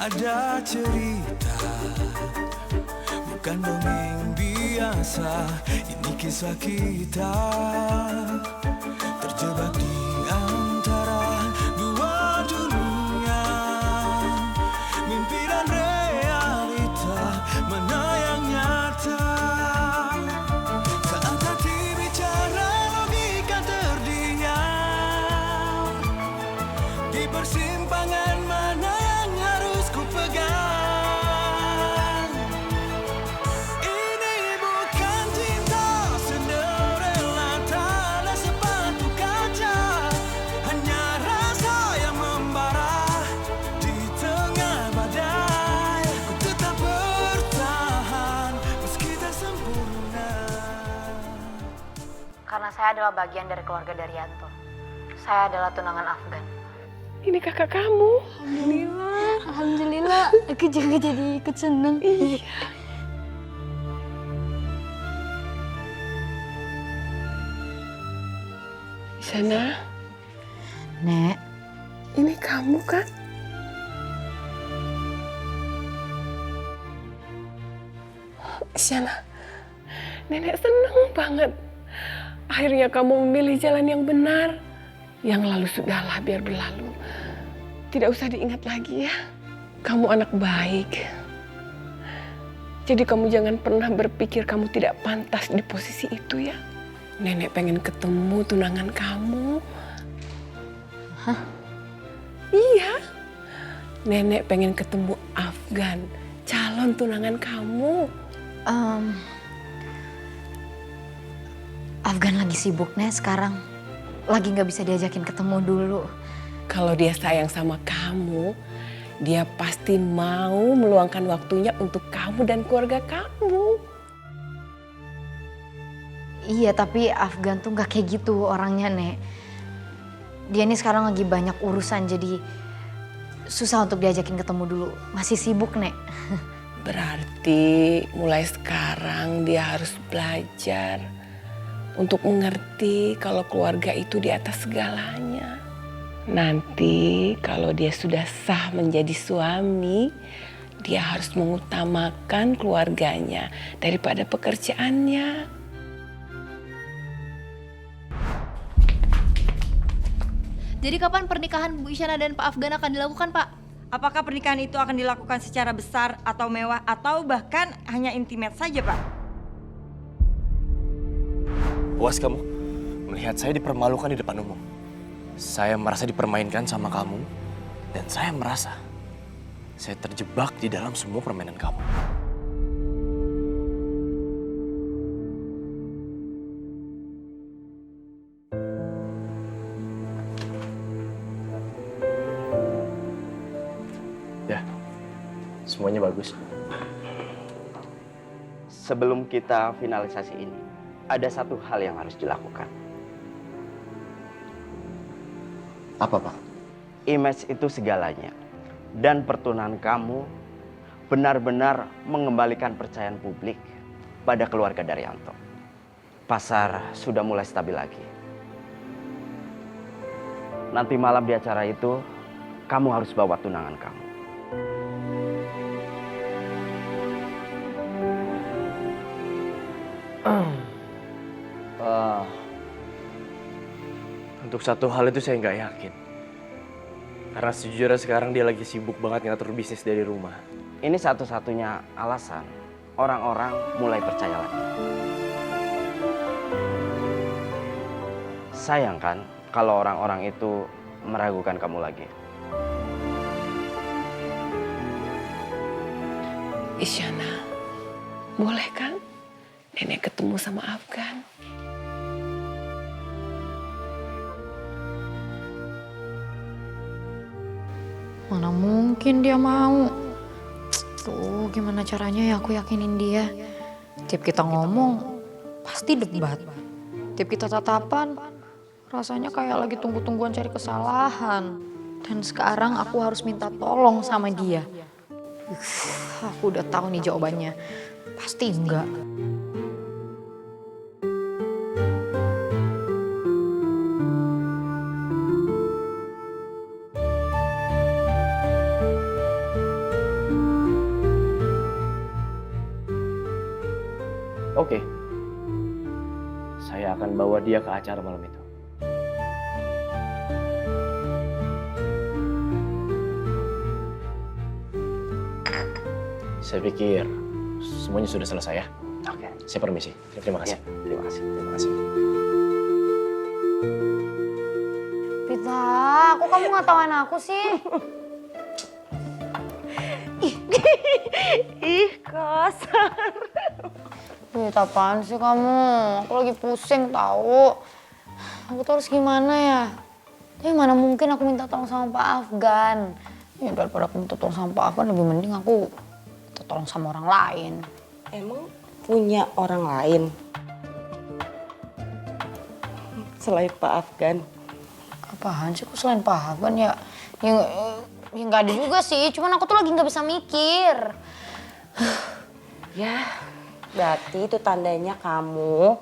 Ada cerita, bukan dongeng biasa. Ini kisah kita terjebak di antara dua dunia, mimpi dan realita, mana yang nyata. Saat hati bicara, logika terdiam di persimpangan mana yang harus ku pegang. Ini bukan cinta Cinderella, tak ada sepatu kaca, hanya rasa yang membara di tengah badai. Ku tetap bertahan meski tak sempurna. Karena saya adalah bagian dari keluarga Daryanto. Saya adalah tunangan Afgan. Ini kakak kamu. Alhamdulillah. Alhamdulillah. Aku juga jadi ikut seneng. Iya. Di sana. Nek. Ini kamu kan? Isyana, Nenek senang banget. Akhirnya kamu memilih jalan yang benar. Yang lalu sudahlah, biar berlalu. Tidak usah diingat lagi ya. Kamu anak baik. Jadi kamu jangan pernah berpikir kamu tidak pantas di posisi itu ya. Nenek pengen ketemu tunangan kamu. Hah? Iya. Nenek pengen ketemu Afgan, calon tunangan kamu. Afgan lagi sibuk, Nek, sekarang. Lagi nggak bisa diajakin ketemu dulu. Kalau dia sayang sama kamu, dia pasti mau meluangkan waktunya untuk kamu dan keluarga kamu. Iya, tapi Afgan tuh nggak kayak gitu orangnya, Nek. Dia ini sekarang lagi banyak urusan, jadi susah untuk diajakin ketemu dulu. Masih sibuk, Nek. Berarti mulai sekarang dia harus belajar untuk mengerti kalau keluarga itu di atas segalanya. Nanti kalau dia sudah sah menjadi suami, dia harus mengutamakan keluarganya daripada pekerjaannya. Jadi kapan pernikahan Bu Isyana dan Pak Afgan akan dilakukan, Pak? Apakah pernikahan itu akan dilakukan secara besar atau mewah atau bahkan hanya intimate saja, Pak? Puas kamu melihat saya dipermalukan di depan umum. Saya merasa dipermainkan sama kamu dan saya merasa saya terjebak di dalam semua permainan kamu. Ya, semuanya bagus. Sebelum kita finalisasi ini, ada satu hal yang harus dilakukan. Apa, Pak? Image itu segalanya. Dan pertunangan kamu benar-benar mengembalikan percayaan publik pada keluarga Daryanto. Pasar sudah mulai stabil lagi. Nanti malam di acara itu, kamu harus bawa tunangan kamu. Untuk satu hal itu saya nggak yakin. Karena sejujurnya sekarang dia lagi sibuk banget ngatur bisnis dari rumah. Ini satu-satunya alasan orang-orang mulai percaya lagi. Sayang kan kalau orang-orang itu meragukan kamu lagi. Isyana, boleh kan nenek ketemu sama Afgan? Mana mungkin dia mau. Tuh gimana caranya ya aku yakinin dia. Tiap kita ngomong pasti debat. Tiap kita tatapan rasanya kayak lagi tunggu-tungguan cari kesalahan. Dan sekarang aku harus minta tolong sama dia. Aku udah tahu nih jawabannya. Pasti enggak. Oke. Saya akan bawa dia ke acara malam itu. Saya pikir semuanya sudah selesai ya. Oke. Saya permisi. Terima kasih. Ya, terima kasih. Terima kasih. Pita, kok kamu nggak tahuin aku sih? Ih, kasar. Pita, apaan sih kamu? Aku lagi pusing tahu. Aku tuh harus gimana ya? Tapi mana mungkin aku minta tolong sama Pak Afgan. Ya daripada aku minta tolong sama Pak Afgan, lebih mending aku minta tolong sama orang lain. Emang punya orang lain selain Pak Afgan? Apaan sih kok selain Pak Afgan ya? Ya nggak ada juga sih, cuman aku tuh lagi nggak bisa mikir. Ya, berarti itu tandanya kamu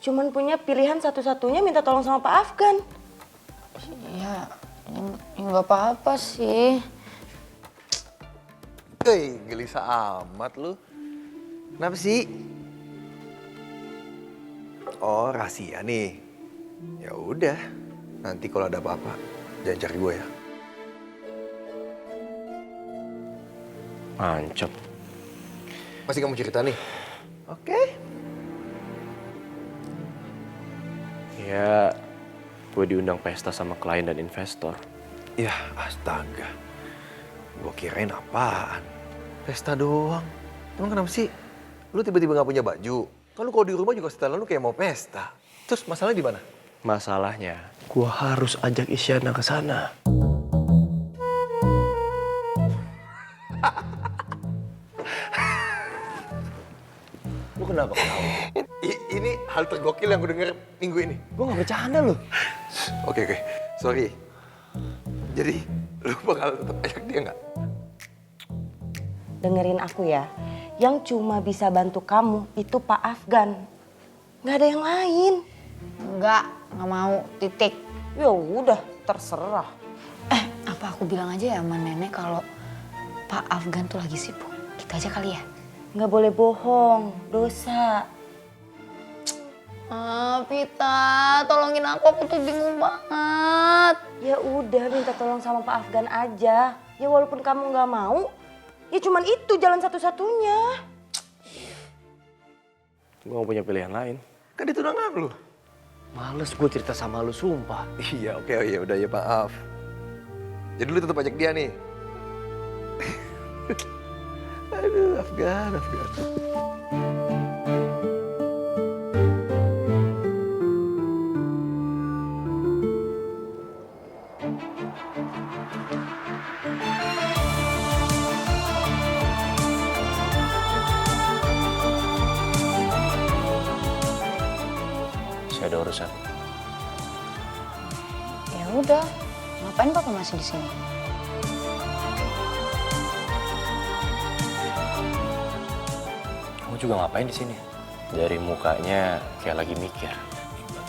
cuman punya pilihan satu-satunya minta tolong sama Pak Afgan. Ya nggak apa-apa sih. Hei, gelisah amat lu. Kenapa sih? Oh, rahasia nih. Ya udah, nanti kalau ada apa-apa, jangan cari gue ya. Mancep. Masih kamu cerita nih? Oke. Ya, gue diundang pesta sama klien dan investor. Ya, astaga. Gue kirain apaan? Pesta doang. Emang kenapa sih? Lu tiba-tiba gak punya baju? Kan lu kalau di rumah juga setelan lu kayak mau pesta. Terus masalahnya di mana? Masalahnya, gue harus ajak Isyana ke sana. Lu kenapa ketawa? Ini hal tergokil yang gue denger minggu ini. Gue gak bercanda loh. Oke. Sorry. Jadi lu bakal tetap ajak dia nggak? Dengerin aku ya. Yang cuma bisa bantu kamu itu Pak Afgan. Nggak ada yang lain. Nggak mau, titik. Ya udah, terserah. Apa aku bilang aja ya sama nenek kalau Pak Afgan tuh lagi sibuk? Kita aja kali ya? Nggak boleh bohong, dosa. Pita, tolongin aku tuh bingung banget. Ya udah, minta tolong sama Pak Afgan aja. Ya walaupun kamu nggak mau, ya cuman itu jalan satu-satunya. Gue gak punya pilihan lain. Kan itu tunangan lu. Males gue cerita sama lu, sumpah. Iya, oke, ya udah ya maaf. Jadi lu tetap ajak dia nih. Aduh, Afgan. Saya ada urusan. Ya udah, ngapain Papa masih di sini? Kamu juga ngapain di sini? Dari mukanya kayak lagi mikir.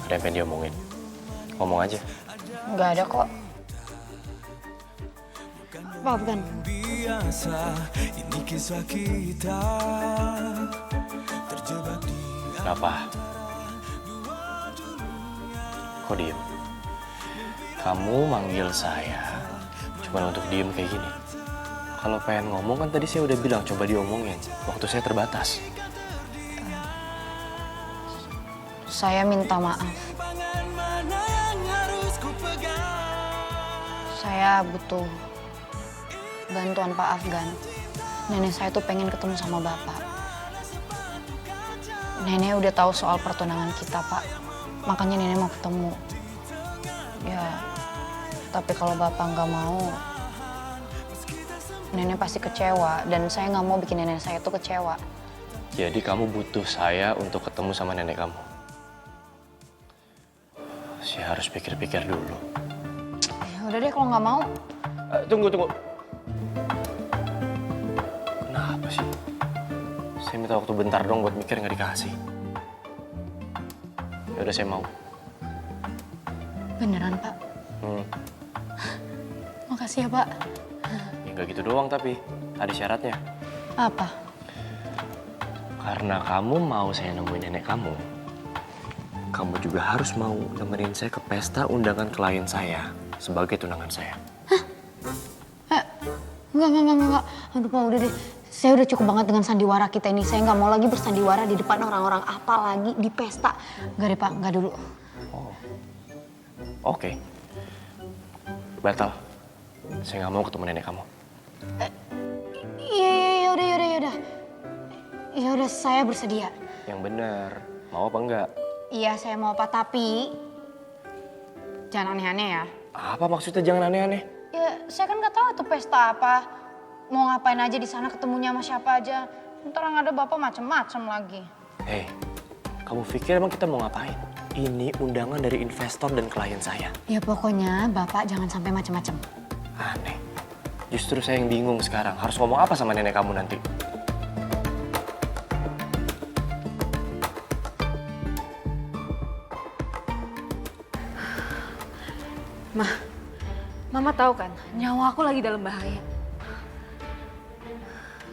Ada yang pengen diomongin. Ngomong aja. Nggak ada kok. Pak Afgan. Biasa, ini kisah kita terjebak di. Kenapa? Kok diem? Kamu manggil saya cuma untuk diem kayak gini. Kalau pengen ngomong kan tadi saya udah bilang coba diomongin. Waktu saya terbatas. Saya minta maaf. Saya butuh bantuan Pak Afgan. Nenek saya tuh pengen ketemu sama Bapak. Nenek udah tahu soal pertunangan kita, Pak. Makanya nenek mau ketemu. Ya, tapi kalau Bapak nggak mau, nenek pasti kecewa. Dan saya nggak mau bikin nenek saya tuh kecewa. Jadi kamu butuh saya untuk ketemu sama nenek kamu? Saya harus pikir-pikir dulu. Ya udah deh kalau nggak mau. Tunggu. Kenapa sih? Saya minta waktu bentar dong buat mikir nggak dikasih. Ya udah saya mau. Beneran, Pak? Makasih ya, Pak. Ya nggak gitu doang tapi ada syaratnya. Apa? Karena kamu mau saya nemuin nenek kamu, kamu juga harus mau nemenin saya ke pesta undangan klien saya sebagai tunangan saya. Enggak. Aduh, Pak, udah deh. Saya udah cukup banget dengan sandiwara kita ini. Saya nggak mau lagi bersandiwara di depan orang-orang, apalagi di pesta. Nggak deh, Pak. Nggak dulu. Oke. Batal. Saya nggak mau ketemu nenek kamu. Iya. Ya udah, saya bersedia. Yang bener. Mau apa enggak? Iya, saya mau, Pak. Tapi jangan aneh-aneh ya. Apa maksudnya jangan aneh-aneh? Ya, saya kan nggak tahu itu pesta apa. Mau ngapain aja di sana, ketemunya sama siapa aja. Ntar yang ada Bapak macem-macem lagi. Hei, kamu pikir emang kita mau ngapain? Ini undangan dari investor dan klien saya. Ya pokoknya Bapak jangan sampai macem-macem. Aneh. Justru saya yang bingung sekarang. Harus ngomong apa sama nenek kamu nanti? Mama tahu kan, nyawa aku lagi dalam bahaya.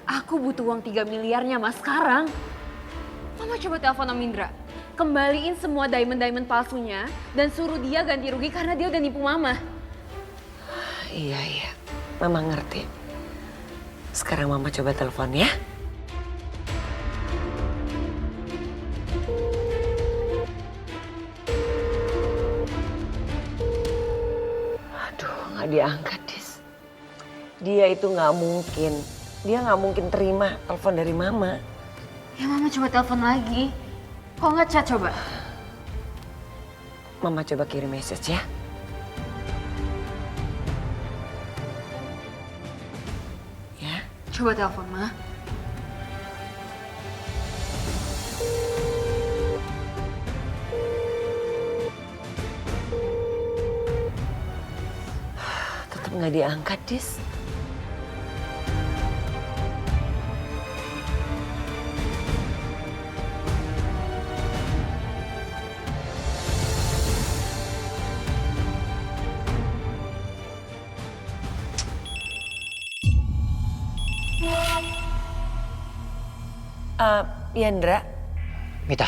Aku butuh uang 3 miliarnya, Mas, sekarang. Mama coba telepon Om Indra. Kembaliin semua diamond-diamond palsunya dan suruh dia ganti rugi karena dia udah nipu Mama. Iya. Mama ngerti. Sekarang Mama coba telepon ya. Nggak diangkat, Dis. Dia itu nggak mungkin. Dia nggak mungkin terima telepon dari Mama. Ya Mama coba telepon lagi. Kok nggak chat coba? Mama coba kirim message ya. Ya. Coba telepon, Ma. Tetap nggak diangkat, Dis? Yandra. Mita,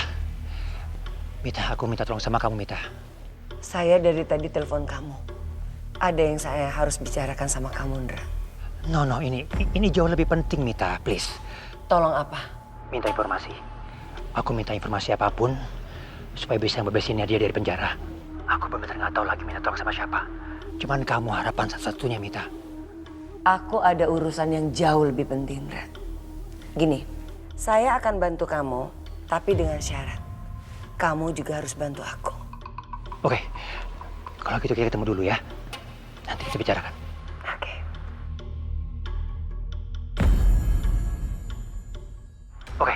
aku minta tolong sama kamu, Mita. Saya dari tadi telepon kamu. Ada yang saya harus bicarakan sama kamu, Ndra. No, ini jauh lebih penting, Mita, please. Tolong apa? Minta informasi. Aku minta informasi apapun supaya bisa ngebebasin dia dari penjara. Aku benar-benar nggak tahu lagi minta tolong sama siapa. Cuman kamu harapan satu-satunya, Mita. Aku ada urusan yang jauh lebih penting, Ndra. Gini, saya akan bantu kamu, tapi dengan syarat. Kamu juga harus bantu aku. Oke, kalau gitu kita ketemu dulu ya. Nanti kita bicarakan. Oke,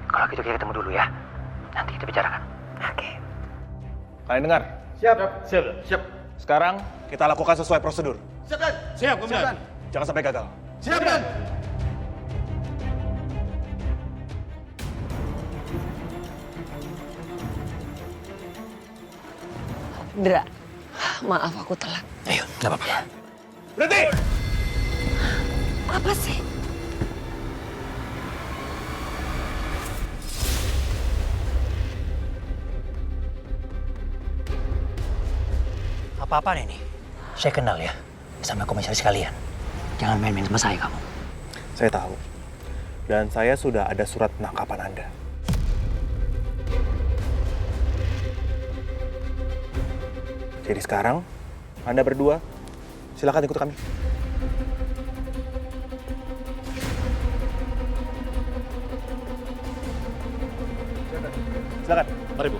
kalau gitu kita ketemu dulu ya. Nanti kita bicarakan. Kalian dengar? Siap. Sekarang kita lakukan sesuai prosedur. Siap, Dan. Siap, Komandan. Jangan sampai gagal. Siap, Dan. Ndra, maaf aku telat. Ayo, nggak apa-apa. Berhenti! Apa sih? Apa-apaan ini? Saya kenal ya sama komisaris kalian. Jangan main-main sama saya kamu. Saya tahu. Dan saya sudah ada surat penangkapan Anda. Jadi sekarang, Anda berdua, silakan ikut kami. Silakan. Mari, Bu.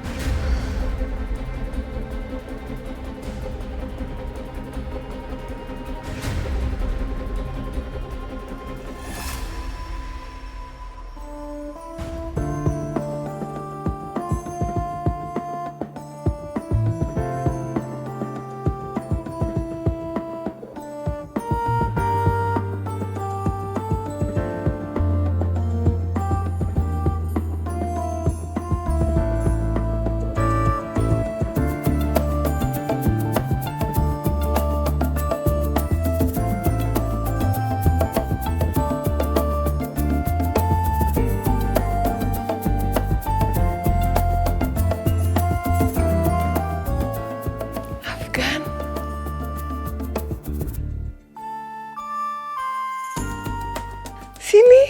Sini.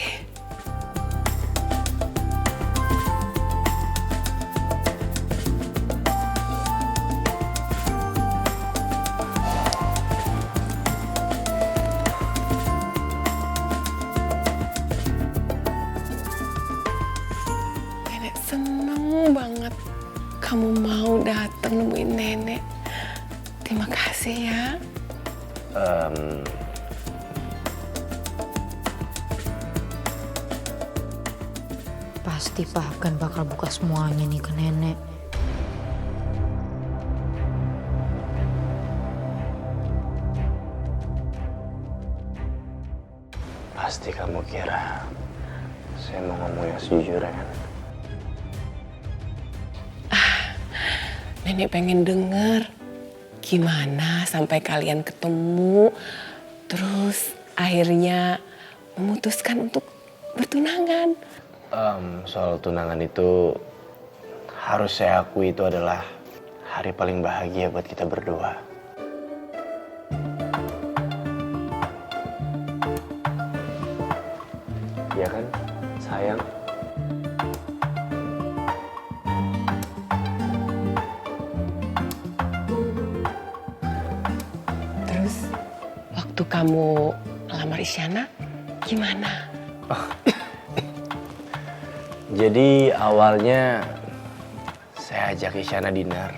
Nenek seneng banget kamu mau datang nemuin nenek. Terima kasih ya. Pasti Pak Afgan bakal buka semuanya nih ke nenek. Pasti kamu kira saya mau ngomong yang sejujurnya kan? Nenek pengen denger gimana sampai kalian ketemu, terus akhirnya memutuskan untuk bertunangan. Soal tunangan itu harus saya akui itu adalah hari paling bahagia buat kita berdua. Iya kan, sayang? Terus waktu kamu lamar Isyana gimana? Jadi awalnya saya ajak Isyana dinner.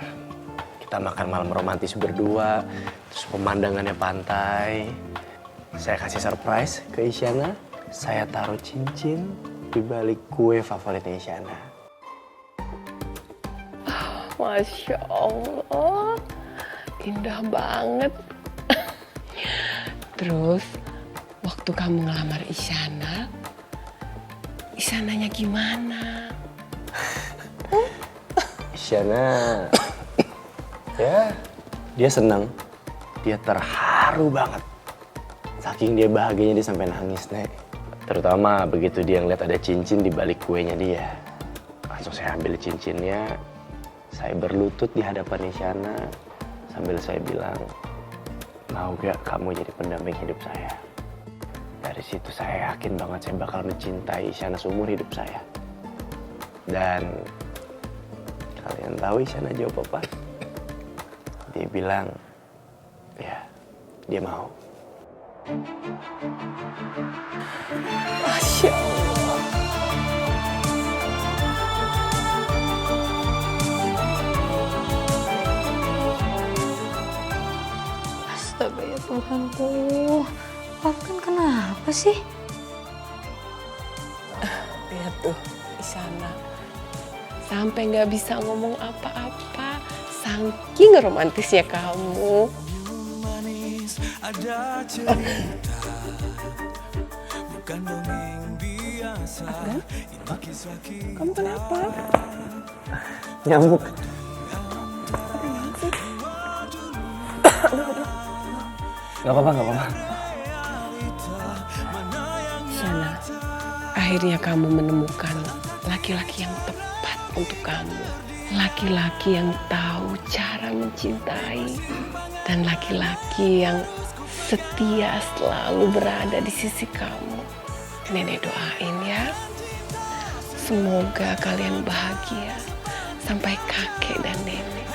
Kita makan malam romantis berdua, terus pemandangannya pantai. Saya kasih surprise ke Isyana. Saya taruh cincin di balik kue favoritnya Isyana. Masya Allah, indah banget. Terus waktu kamu ngelamar Isyana, Isyananya gimana? Isyana, ya dia senang, dia terharu banget. Saking dia bahagianya dia sampai nangis, Nek. Terutama begitu dia ngeliat ada cincin di balik kuenya dia. Langsung saya ambil cincinnya, saya berlutut di hadapan Isyana sambil saya bilang, mau gak kamu jadi pendamping hidup saya? Dari situ saya yakin banget saya bakal mencintai Isyana seumur hidup saya. Dan kalian tahu Isyana jawab apa? Dia bilang, ya dia mau. Masya Allah. Astaga ya Tuhanku. Afgan kenapa sih? Lihat tuh, Isyana. Sampai nggak bisa ngomong apa-apa. Saking romantisnya kamu. Ada cerita, bukan dongeng biasa. Kamu kenapa? Nyamuk. Gak apa-apa, gak apa-apa. Isyana, akhirnya kamu menemukan laki-laki yang tepat untuk kamu. Laki-laki yang tahu cara mencintai. Dan laki-laki yang setia selalu berada di sisi kamu. Nenek doain ya. Semoga kalian bahagia sampai kakek dan nenek.